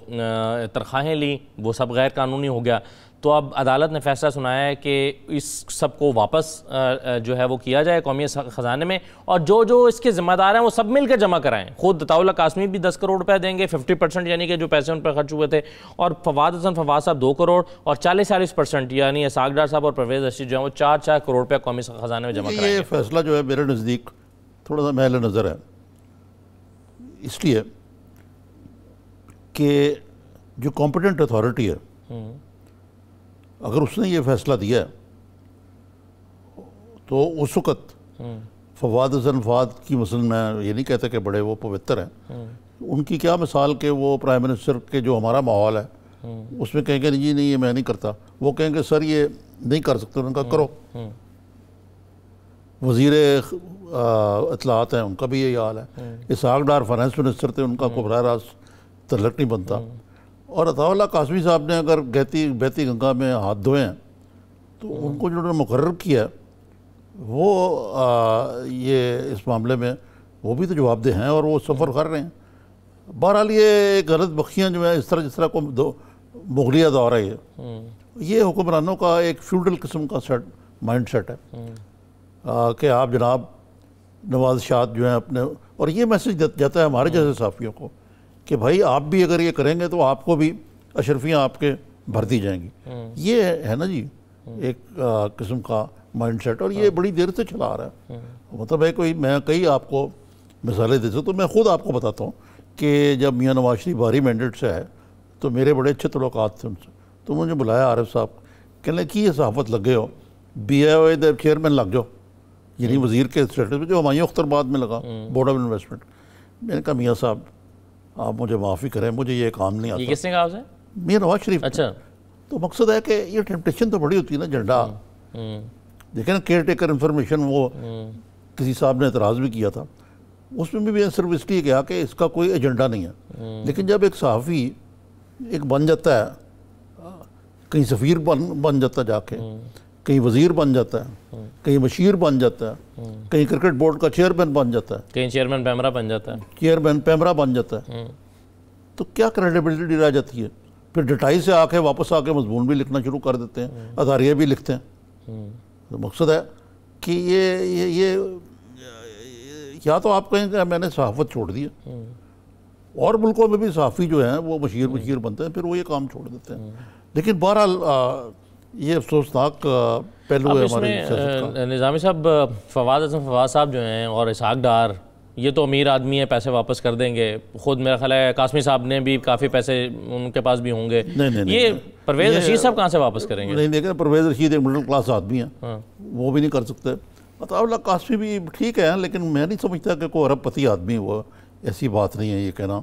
تنخواہیں لیں وہ سب غیر قانونی ہو گیا. تو اب عدالت نے فیصلہ سنایا ہے کہ اس سب کو واپس جو ہے وہ کیا جائے قومی خزانے میں, اور جو اس کے ذمہ دار ہیں وہ سب مل کے جمع کرائیں. خود عطا اللہ قاسمی بھی 10 کروڑ روپے دیں گے, 50% یعنی کہ جو پیسے ان پر خرچ ہوئے تھے, اور فواد حسن فواد صاحب 2 کروڑ, اور 40% یعنی اسحاق ڈار صاحب اور پرویز رشید جو ہیں وہ 4 کروڑ روپے قومی خزانے میں جمع کرائیں. یہ فیصلہ جو ہے میرے نزدیک تھوڑا سا محل نظر ہے, اس لیے کہ جو کمپیٹنٹ اتھارٹی ہے اگر اس نے یہ فیصلہ دیا ہے تو اس وقت فواد حسن فواد کی مثلا میں یہ نہیں کہتا کہ بڑے وہ پوتر ہیں, ان کی کیا مثال کہ وہ پرائم منسٹر کے جو ہمارا ماحول ہے اس میں کہیں گے جی نہیں یہ میں نہیں کرتا, وہ کہیں گے سر یہ نہیں کر سکتے, ان کا کرو. وزیر اطلاعات ہیں ان کا بھی یہی حال ہے, اسحاق ڈار فائنانس منسٹر تھے, ان کا کوئی براہ راست تعلق نہیں بنتا. اور عطا اللہ قاسمی صاحب نے اگر بہتی گنگا میں ہاتھ دھوئے ہیں تو ان کو جو انہوں نے مقرر کیا وہ یہ اس معاملے میں وہ بھی تو جواب دہ ہیں, اور وہ سفر کر رہے ہیں. بہرحال یہ غلط بخیاں جو ہیں جس طرح کو مغلیہ دور ہے, یہ حکمرانوں کا ایک فیوڈل قسم کا مائنڈ سیٹ ہے کہ آپ جناب نواز شاہ جو ہیں اپنے, اور یہ میسج جاتا ہے ہمارے جیسے صحافیوں کو کہ بھائی آپ بھی اگر یہ کریں گے تو آپ کو بھی اشرفیاں آپ کے بھر دی جائیں گی. یہ ہے نا جی ایک قسم کا مائنڈ سیٹ, اور یہ بڑی دیر سے چلا آ رہا ہے. مطلب ہے کوئی میں کئی آپ کو مثالیں دیتا ہوں, تو میں خود آپ کو بتاتا ہوں کہ جب میاں نواز شریف بھاری مینڈیٹ سے آئے تو میرے بڑے اچھے تعلقات تھے ان سے، تو مجھے بلایا عارف صاحب، کہنے لگے کہ یہ صحافت لگے ہو، بی آئی او چیئرمین لگ جاؤ، یعنی وزیر کے اسٹیٹس میں جو ہمایوں اختر بعد میں لگا بورڈ آف انویسٹمنٹ۔ میں نے کہا میاں صاحب آپ مجھے معافی کریں، مجھے یہ کام نہیں یہ آتا۔ کس نے کہا آپ سے؟ میاں نواز شریف۔ اچھا، تو مقصد ہے کہ یہ ٹیمپٹیشن تو بڑی ہوتی ہے نا، جھنڈا دیکھیں نا، کیئر ٹیکر انفارمیشن، وہ کسی صاحب نے اعتراض بھی کیا تھا، اس میں بھی صرف اس لیے کہا کہ اس کا کوئی ایجنڈا نہیں ہے۔ لیکن جب ایک صحافی ایک بن جاتا ہے، کہیں سفیر بن جاتا ہے، جا کے کہیں وزیر بن جاتا ہے، کہیں مشیر بن جاتا ہے، کہیں کرکٹ بورڈ کا چیئرمین بن جاتا ہے، کہیں چیئرمین پیمرا بن جاتا ہے، چیئرمین پیمرا بن جاتا ہے، تو کیا کریڈیبلٹی رہ جاتی ہے؟ پھر ڈٹائی سے آ کے واپس آ کے مضمون بھی لکھنا شروع کر دیتے ہیں، اداریہ بھی لکھتے ہیں۔ تو مقصد ہے کہ یہ یا تو آپ کہیں کہ میں نے صحافت چھوڑ دی ہے، اور ملکوں میں بھی صحافی جو ہیں وہ مشیر بنتے ہیں، پھر وہ یہ کام چھوڑ دیتے ہیں۔ لیکن بہرحال یہ افسوسناک پہلو ہے ہمارے سیاست کا۔ نظامی صاحب، فواد صاحب جو ہیں اور اسحاق ڈار، یہ تو امیر آدمی ہے، پیسے واپس کر دیں گے، خود میرا خیال ہے قاسمی صاحب نے بھی کافی پیسے ان کے پاس بھی ہوں گے، یہ پرویز رشید صاحب کہاں سے واپس کریں گے؟ نہیں، دیکھیں پرویز رشید ایک مڈل کلاس آدمی ہیں، وہ بھی نہیں کر سکتے۔ عطاء اللہ قاسمی بھی ٹھیک ہے، لیکن میں نہیں سمجھتا کہ کوئی ارب پتی آدمی وہ، ایسی بات نہیں ہے، یہ کہنا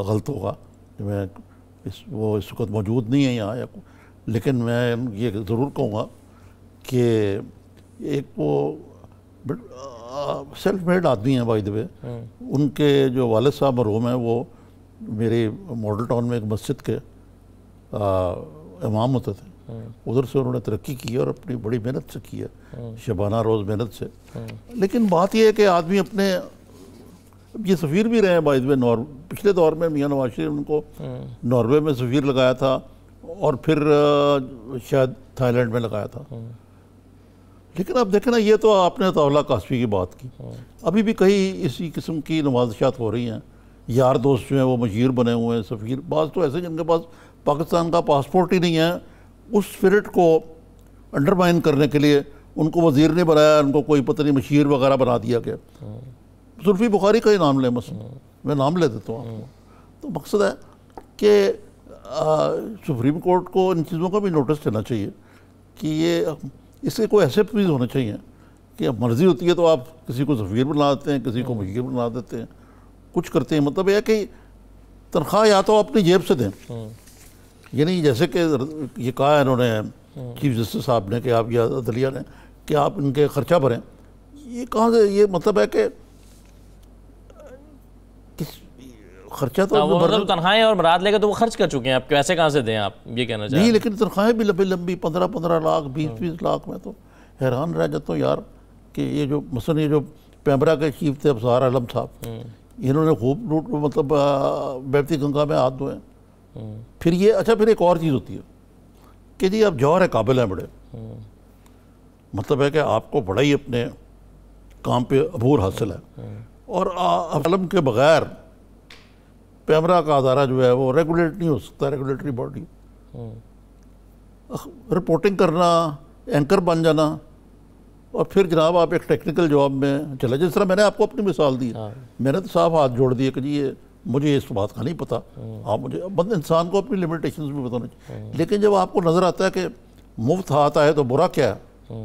غلط ہوگا۔ وہ اس وقت موجود نہیں ہے یہاں، لیکن میں یہ ضرور کہوں گا کہ ایک وہ سیلف میڈ آدمی ہیں بائی دا وے۔ ان کے جو والد صاحب مرحوم ہیں، وہ میرے ماڈل ٹاؤن میں ایک مسجد کے امام ہوتے تھے، ادھر سے انہوں نے ترقی کی اور اپنی بڑی محنت سے کی ہے، شبانہ روز محنت سے۔ لیکن بات یہ ہے کہ آدمی اپنے، یہ سفیر بھی رہے ہیں بائی دا وے، پچھلے دور میں میاں نواز شریف ان کو ناروے میں سفیر لگایا تھا، اور پھر شاید تھائی لینڈ میں لگایا تھا۔ لیکن اب دیکھیں نا، یہ تو آپ نے عطاء اللہ قاسمی کی بات کی، ابھی بھی کئی اسی قسم کی نوازشات ہو رہی ہیں، یار دوست جو ہیں وہ مشیر بنے ہوئے ہیں، سفیر، بعض تو ایسے جن کے پاس پاکستان کا پاسپورٹ ہی نہیں ہے، اس اسپرٹ کو انڈرمائن کرنے کے لیے ان کو وزیر نہیں بنایا، ان کو کوئی پتہ نہیں مشیر وغیرہ بنا دیا گیا۔ زلفی بخاری کا ہی نام لیں مثلا، میں نام لے دیتا ہوں آپ کو۔ تو مقصد ہے کہ سپریم کورٹ کو ان چیزوں کا بھی نوٹس دینا چاہیے کہ یہ اس کے کوئی ایسے پلیز ہونے چاہیے کہ اب مرضی ہوتی ہے تو آپ کسی کو سفیر بنا دیتے ہیں، کسی کو مشیر بنا دیتے ہیں، کچھ کرتے ہیں۔ مطلب یہ ہے کہ تنخواہ یا تو اپنی جیب سے دیں، یعنی جیسے کہ یہ کہا ہے انہوں نے چیف جسٹس صاحب نے کہ آپ یا عدلیہ نے کہ آپ ان کے خرچہ بھریں، یہ کہاں سے؟ یہ مطلب ہے کہ خرچہ تو مطلب تنخواہیں اور مراد لے کے تو وہ خرچ کر چکے ہیں، آپ ویسے کہاں سے دیں؟ آپ یہ کہنا چاہیں؟ نہیں، لیکن تنخواہیں بھی لمبی 15 لاکھ 20 لاکھ، میں تو حیران رہ جاتا ہوں یار کہ یہ جو مثلا یہ جو پیمرا کے چیف تھے ابصار عالم صاحب، انہوں نے خوب لوٹ مطلب بیبتی گنگا میں ہاتھ دھوئے۔ پھر یہ اچھا، پھر ایک اور چیز ہوتی ہے کہ جی آپ جوہر قابل ہیں بڑے، مطلب ہے کہ آپ کو بڑا ہی اپنے کام پہ عبور حاصل ہے، اور عالم کے بغیر پیمرا کا ادارہ جو ہے وہ ریگولیٹ نہیں ہو سکتا، ریگولیٹری باڈی۔ رپورٹنگ کرنا، اینکر بن جانا، اور پھر جناب آپ ایک ٹیکنیکل جاب میں چلے، جس طرح میں نے آپ کو اپنی مثال دی، میں نے تو صاف ہاتھ جوڑ دیے کہ جی یہ مجھے اس بات کا نہیں پتہ، آپ مجھے، بند انسان کو اپنی لمیٹیشنز بھی بتانا چاہیے۔ لیکن جب آپ کو نظر آتا ہے کہ مفت ہاتھ آئے تو برا کیا ہے،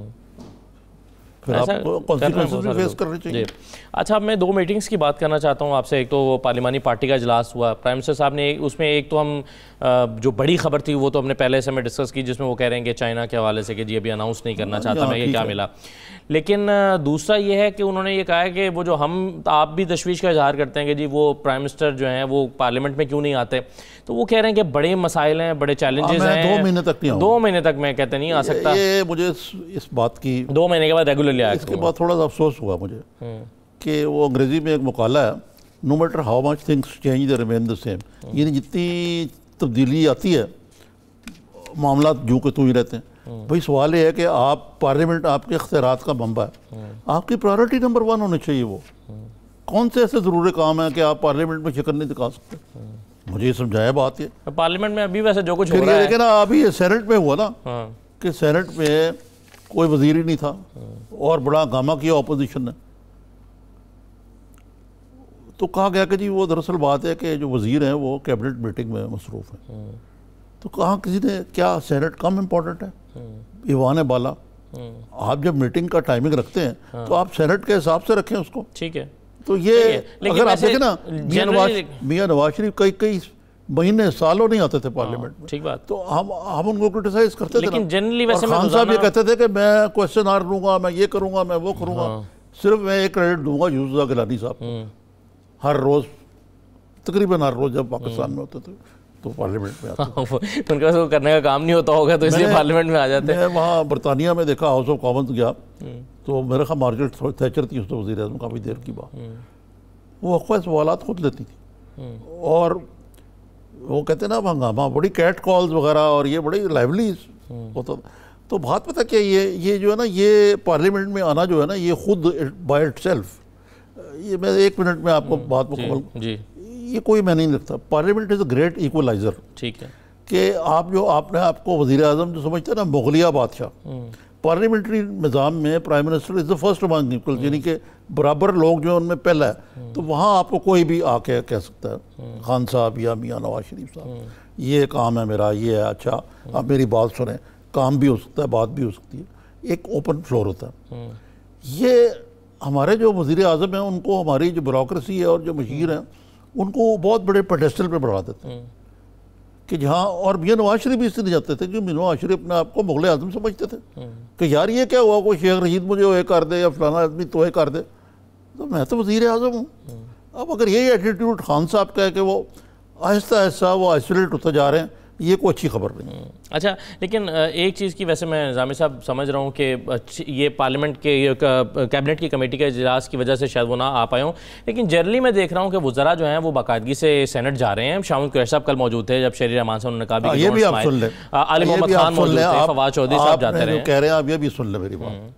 پھر آپ کو کانسیکوینسز بھی فیس کرنے چاہیے۔ اچھا، اب میں 2 میٹنگز کی بات کرنا چاہتا ہوں آپ سے۔ ایک تو وہ پارلیمانی پارٹی کا اجلاس ہوا، پرائم منسٹر صاحب نے اس میں ایک تو ہم جو بڑی خبر تھی وہ تو ہم نے پہلے سے میں ڈسکس کی، جس میں وہ کہہ رہے ہیں کہ چائنا کے حوالے سے کہ جی ابھی اناؤنس نہیں کرنا چاہتا میں کہ کیا ملا۔ لیکن دوسرا یہ ہے کہ انہوں نے یہ کہا ہے کہ وہ جو آپ بھی تشویش کا اظہار کرتے ہیں کہ جی وہ پرائم منسٹر جو ہیں وہ پارلیمنٹ میں کیوں نہیں آتے، تو وہ کہہ رہے ہیں کہ بڑے مسائل ہیں، بڑے چیلنجز ہیں، 2 مہینے تک نہیں آؤں، 2 مہینے تک میں کہتے نہیں آ سکتا۔ یہ مجھے اس بات کی 2 مہینے کے بعد ریگولرلی آیا، اس کے بعد تھوڑا سا افسوس ہوا مجھے کہ وہ انگریزی میں ایک مقالہ ہے، no matter how much things change they remain the same, یعنی جتنی تبدیلی آتی ہے معاملات جو کہ تو ہی رہتے ہیں۔ بھائی سوال یہ ہے کہ آپ پارلیمنٹ آپ کے اختیارات کا منبع ہے، آپ کی پرائرٹی نمبر 1 ہونے چاہیے۔ وہ کون سے ایسے ضروری کام ہیں کہ آپ پارلیمنٹ میں شکل نہیں دکھا سکتے؟ مجھے یہ سمجھایا بات یہ پارلیمنٹ میں ابھی ویسے جو کچھ ہو پھر رہا یہ ہے، دیکھیں نا، ابھی یہ سینٹ میں ہوا نا کہ سینٹ میں کوئی وزیر ہی نہیں تھا اور بڑا ہنگامہ کیا اپوزیشن نے، تو کہا گیا کہ جی وہ دراصل بات ہے کہ جو وزیر ہیں وہ کیبنٹ میٹنگ میں مصروف ہیں. تو کہاں کسی نے کیا سینٹ کم امپورٹنٹ ہے؟ ایوان بالا. آپ جب میٹنگ کا ٹائمنگ رکھتے ہیں تو آپ سینٹ کے حساب سے رکھیں اس کو. ٹھیک ہے. تو یہ اگر آپ دیکھیں نا میاں نواز شریف کئی مہینے سالوں نہیں آتے تھے پارلیمنٹ میں. ٹھیک بات. تو ہم ان کو کرٹیسائز کرتے تھے. لیکن جنرلی ویسے خان صاحب یہ کہتے تھے کہ میں کوشچن آر لوں گا, میں یہ کروں گا, میں وہ کروں گا. صرف میں ایک کریڈٹ دوں گا یوسف گیلانی صاحب کو. ہر روز تقریباً ہر روز جب پاکستان میں ہوتے تھے تو پارلیمنٹ میں آتے ان کے پاس کرنے کا کام نہیں ہوتا ہوگا تو اس لیے پارلیمنٹ میں آ جاتے ہیں. میں وہاں برطانیہ میں دیکھا, ہاؤس آف کامنز گیا تو میرے خیال مارگریٹ تھیچر تھی اس تو وزیر اعظم, کافی دیر کی بات. وہ وقفہ سوالات خود لیتی تھی اور وہ کہتے ہیں نا ہنگامہ, بڑی کیٹ کالز وغیرہ اور یہ بڑی لائیولی ہوتا تھا. تو بات پتہ کہ یہ جو ہے نا یہ پارلیمنٹ میں آنا جو ہے نا یہ خود بائی اٹ سیلف, یہ میں 1 منٹ میں آپ کو بات مکمل, یہ کوئی میں نہیں لگتا. Parliament is a great equaliser. ٹھیک ہے. کہ آپ نے آپ کو وزیر اعظم جو سمجھتے ہیں نا مغلیہ بادشاہ, پارلیمنٹری نظام میں prime minister is the first among equal, یعنی کہ برابر لوگ جو ان میں پہلا ہے. تو وہاں آپ کو کوئی بھی آ کے کہہ سکتا ہے خان صاحب یا میاں نواز شریف صاحب یہ کام ہے میرا, یہ ہے, اچھا آپ میری بات سنیں. کام بھی ہو سکتا ہے, بات بھی ہو سکتی ہے, ایک اوپن فلور ہوتا ہے. یہ ہمارے جو وزیر اعظم ہیں ان کو ہماری جو بیوروکریسی ہے اور جو مشیر ہیں ان کو بہت بڑے پیڈسٹل پہ بڑھا دیتے ہیں کہ جہاں, اور میاں نواز شریف بھی اس لیے جاتے تھے کہ میاں نواز شریف اپنے آپ کو مغل اعظم سمجھتے تھے کہ یار یہ کیا ہوا, کوئی شیخ رشید مجھے وہ کر دے یا فلانا آدمی تو کر دے, تو میں تو وزیر اعظم ہوں. اب اگر یہی ایٹیٹیوڈ خان صاحب کا ہے کہ وہ آہستہ آہستہ وہ آئسولیٹ ہوتے جا رہے ہیں, یہ کوئی اچھی خبر نہیں. اچھا, لیکن ایک چیز کی ویسے میں نظامی صاحب سمجھ رہا ہوں کہ یہ پارلیمنٹ کے کیبنٹ کی کمیٹی کے اجلاس کی وجہ سے شاید وہ نہ آ پائے ہوں, لیکن جنرلی میں دیکھ رہا ہوں کہ وزراء جو ہیں وہ باقاعدگی سے سینٹ جا رہے ہیں. شاہ قریشی صاحب کل موجود تھے جب شہری رحمان صاحب نے کہا بھی, یہ بھی آپ سن لیں, علی محمد خان موجود تھے, فواد چودھری صاحب جاتے رہے. کہہ رہے ہیں آپ یہ بھی سن لیں میری بات.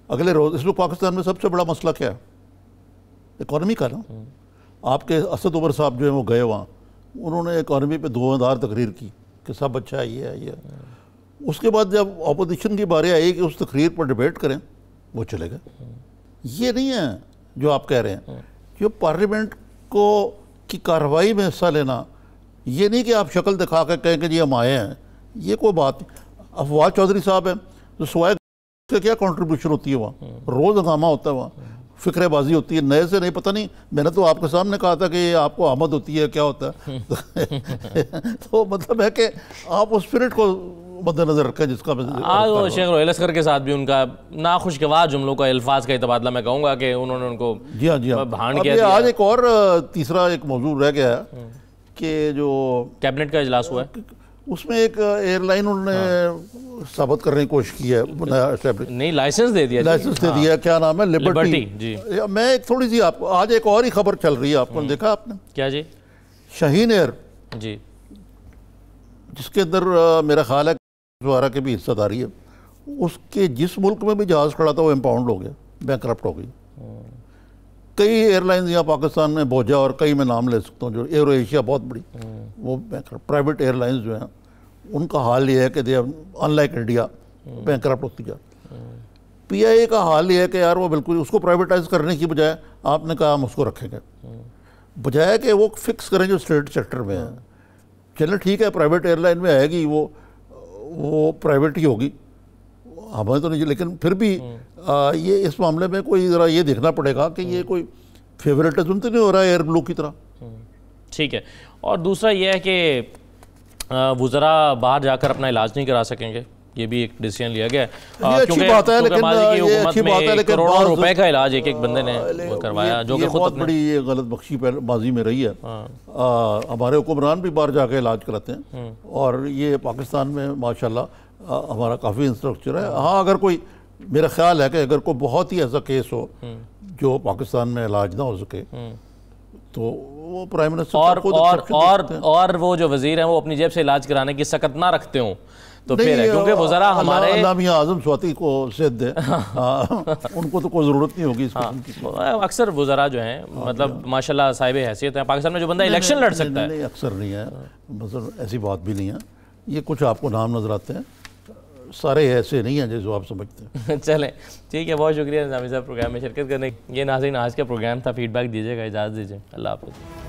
اگلے روز اس وقت پاکستان میں سب سے بڑا مسئلہ کیا ہے؟ اکانومی کا نا. آپ کے اسد عمر صاحب جو ہیں وہ گئے وہاں, انہوں نے اکانومی پہ دھواں تقریر کی کہ سب اچھا ہے, یہ ہے, یہ ہے. اس کے بعد جب اپوزیشن کی باری آئی کہ اس تقریر پر ڈیبیٹ کریں, وہ چلے گئے. یہ نہیں ہے جو آپ کہہ رہے ہیں. جو پارلیمنٹ کی کارروائی میں حصہ لینا, یہ نہیں کہ آپ شکل دکھا کے کہیں کہ جی ہم آئے ہیں, یہ کوئی بات نہیں. فواد چودھری صاحب ہیں تو سوائے کا کیا کنٹریبیوشن ہوتی ہے وہاں, روز ہنگامہ ہوتا ہے وہاں, فکر بازی ہوتی ہے, نئے سے نہیں, پتہ نہیں, میں نے تو آپ کے سامنے کہا تھا کہ یہ آپ کو آمد ہوتی ہے, کیا ہوتا ہے. تو مطلب ہے کہ آپ اس اسپرٹ کو مد نظر رکھیں جس کا شیخ روہیل اصغر کے ساتھ بھی ان کا ناخوشگوار جملوں کا, الفاظ کا تبادلہ میں کہوں گا کہ انہوں نے ان کو جی ہاں بھانڈ کیا دیا. آج ایک اور تیسرا ایک موضوع رہ گیا ہے کہ جو کیبنٹ کا اجلاس ہوا ہے, اس میں ایک ایئر لائن انہوں نے ثابت کرنے کی کوشش کی ہے, نہیں لائسنس دے دیا, کیا نام ہے, لبرٹی. جی میں ایک تھوڑی سی آپ کو آج ایک اور ہی خبر چل رہی ہے, آپ کو دیکھا آپ نے کیا جی, شاہین ایئر جی جس کے اندر میرا خیال ہے دوارا کے بھی حصہ داری ہے, اس کے جس ملک میں بھی جہاز کھڑا تھا وہ امپاؤنڈ ہو گیا, بینکرپٹ ہو گئی. کئی ایئر لائنز یہاں پاکستان میں بوجھا, اور کئی میں نام لے سکتا ہوں, جو ایرو ایشیا بہت بڑی, وہ پرائیویٹ ایئر لائنز جو ہیں ان کا حال یہ ہے کہ دے ان لائک انڈیا بینکرپٹ ہوتی جا. پی آئی اے کا حال یہ ہے کہ یار وہ بالکل اس کو پرائیویٹائز کرنے کی بجائے آپ نے کہا ہم اس کو رکھیں گے, بجائے کہ وہ فکس کریں جو اسٹیٹ سیکٹر میں ہے. چلیں ٹھیک ہے, پرائیویٹ ایئر لائن میں آئے گی, وہ پرائیویٹ ہی ہوگی, ہمیں تو نہیں, لیکن پھر بھی یہ اس معاملے میں کوئی ذرا یہ دیکھنا پڑے گا کہ یہ کوئی فیوریٹزم تو نہیں ہو رہا ہے ایئر بلو کی طرح. ٹھیک ہے. اور دوسرا یہ ہے کہ وزراء باہر جا کر اپنا علاج نہیں کرا سکیں گے, یہ بھی ایک ڈیسیژن لیا گیا ہے. اچھی بات ہے, لیکن یہ اچھی بات ہے, لیکن کروڑوں روپے کا علاج ایک بندے نے کروایا, جو کہ خود بہت بڑی غلط بخشی بازی میں رہی ہے. ہمارے حکمران بھی باہر جا کے علاج کراتے ہیں, اور یہ پاکستان میں ماشاءاللہ ہمارا کافی انفراسٹرکچر ہے. ہاں اگر کوئی, میرا خیال ہے کہ اگر کوئی بہت ہی ایسا کیس ہو جو پاکستان میں علاج نہ ہو سکے تو وہ پرائم منسٹر اور وہ جو وزیر ہیں وہ اپنی جیب سے علاج کرانے کی سکت نہ رکھتے ہوں تو پھر ہے, کیونکہ وزراء ہمارے اللہ میاں اعظم سواتی کو صحت دے, ان کو تو کوئی ضرورت نہیں ہوگی اس قسم کی. اکثر وزراء جو ہیں مطلب ماشاءاللہ صاحب حیثیت ہیں پاکستان میں, جو بندہ الیکشن لڑ سکتا ہے. نہیں اکثر نہیں ہے, مثلا ایسی بات بھی نہیں ہے. یہ کچھ آپ کو نام نظر آتے ہیں سارے ایسے نہیں ہیں جیسے آپ سمجھتے ہیں. چلیں ٹھیک ہے, بہت شکریہ نظامی صاحب پروگرام میں شرکت کرنے. یہ ناظرین آج کا پروگرام تھا, فیڈ بیک دیجیے گا, اجازت دیجیے, اللہ حافظ.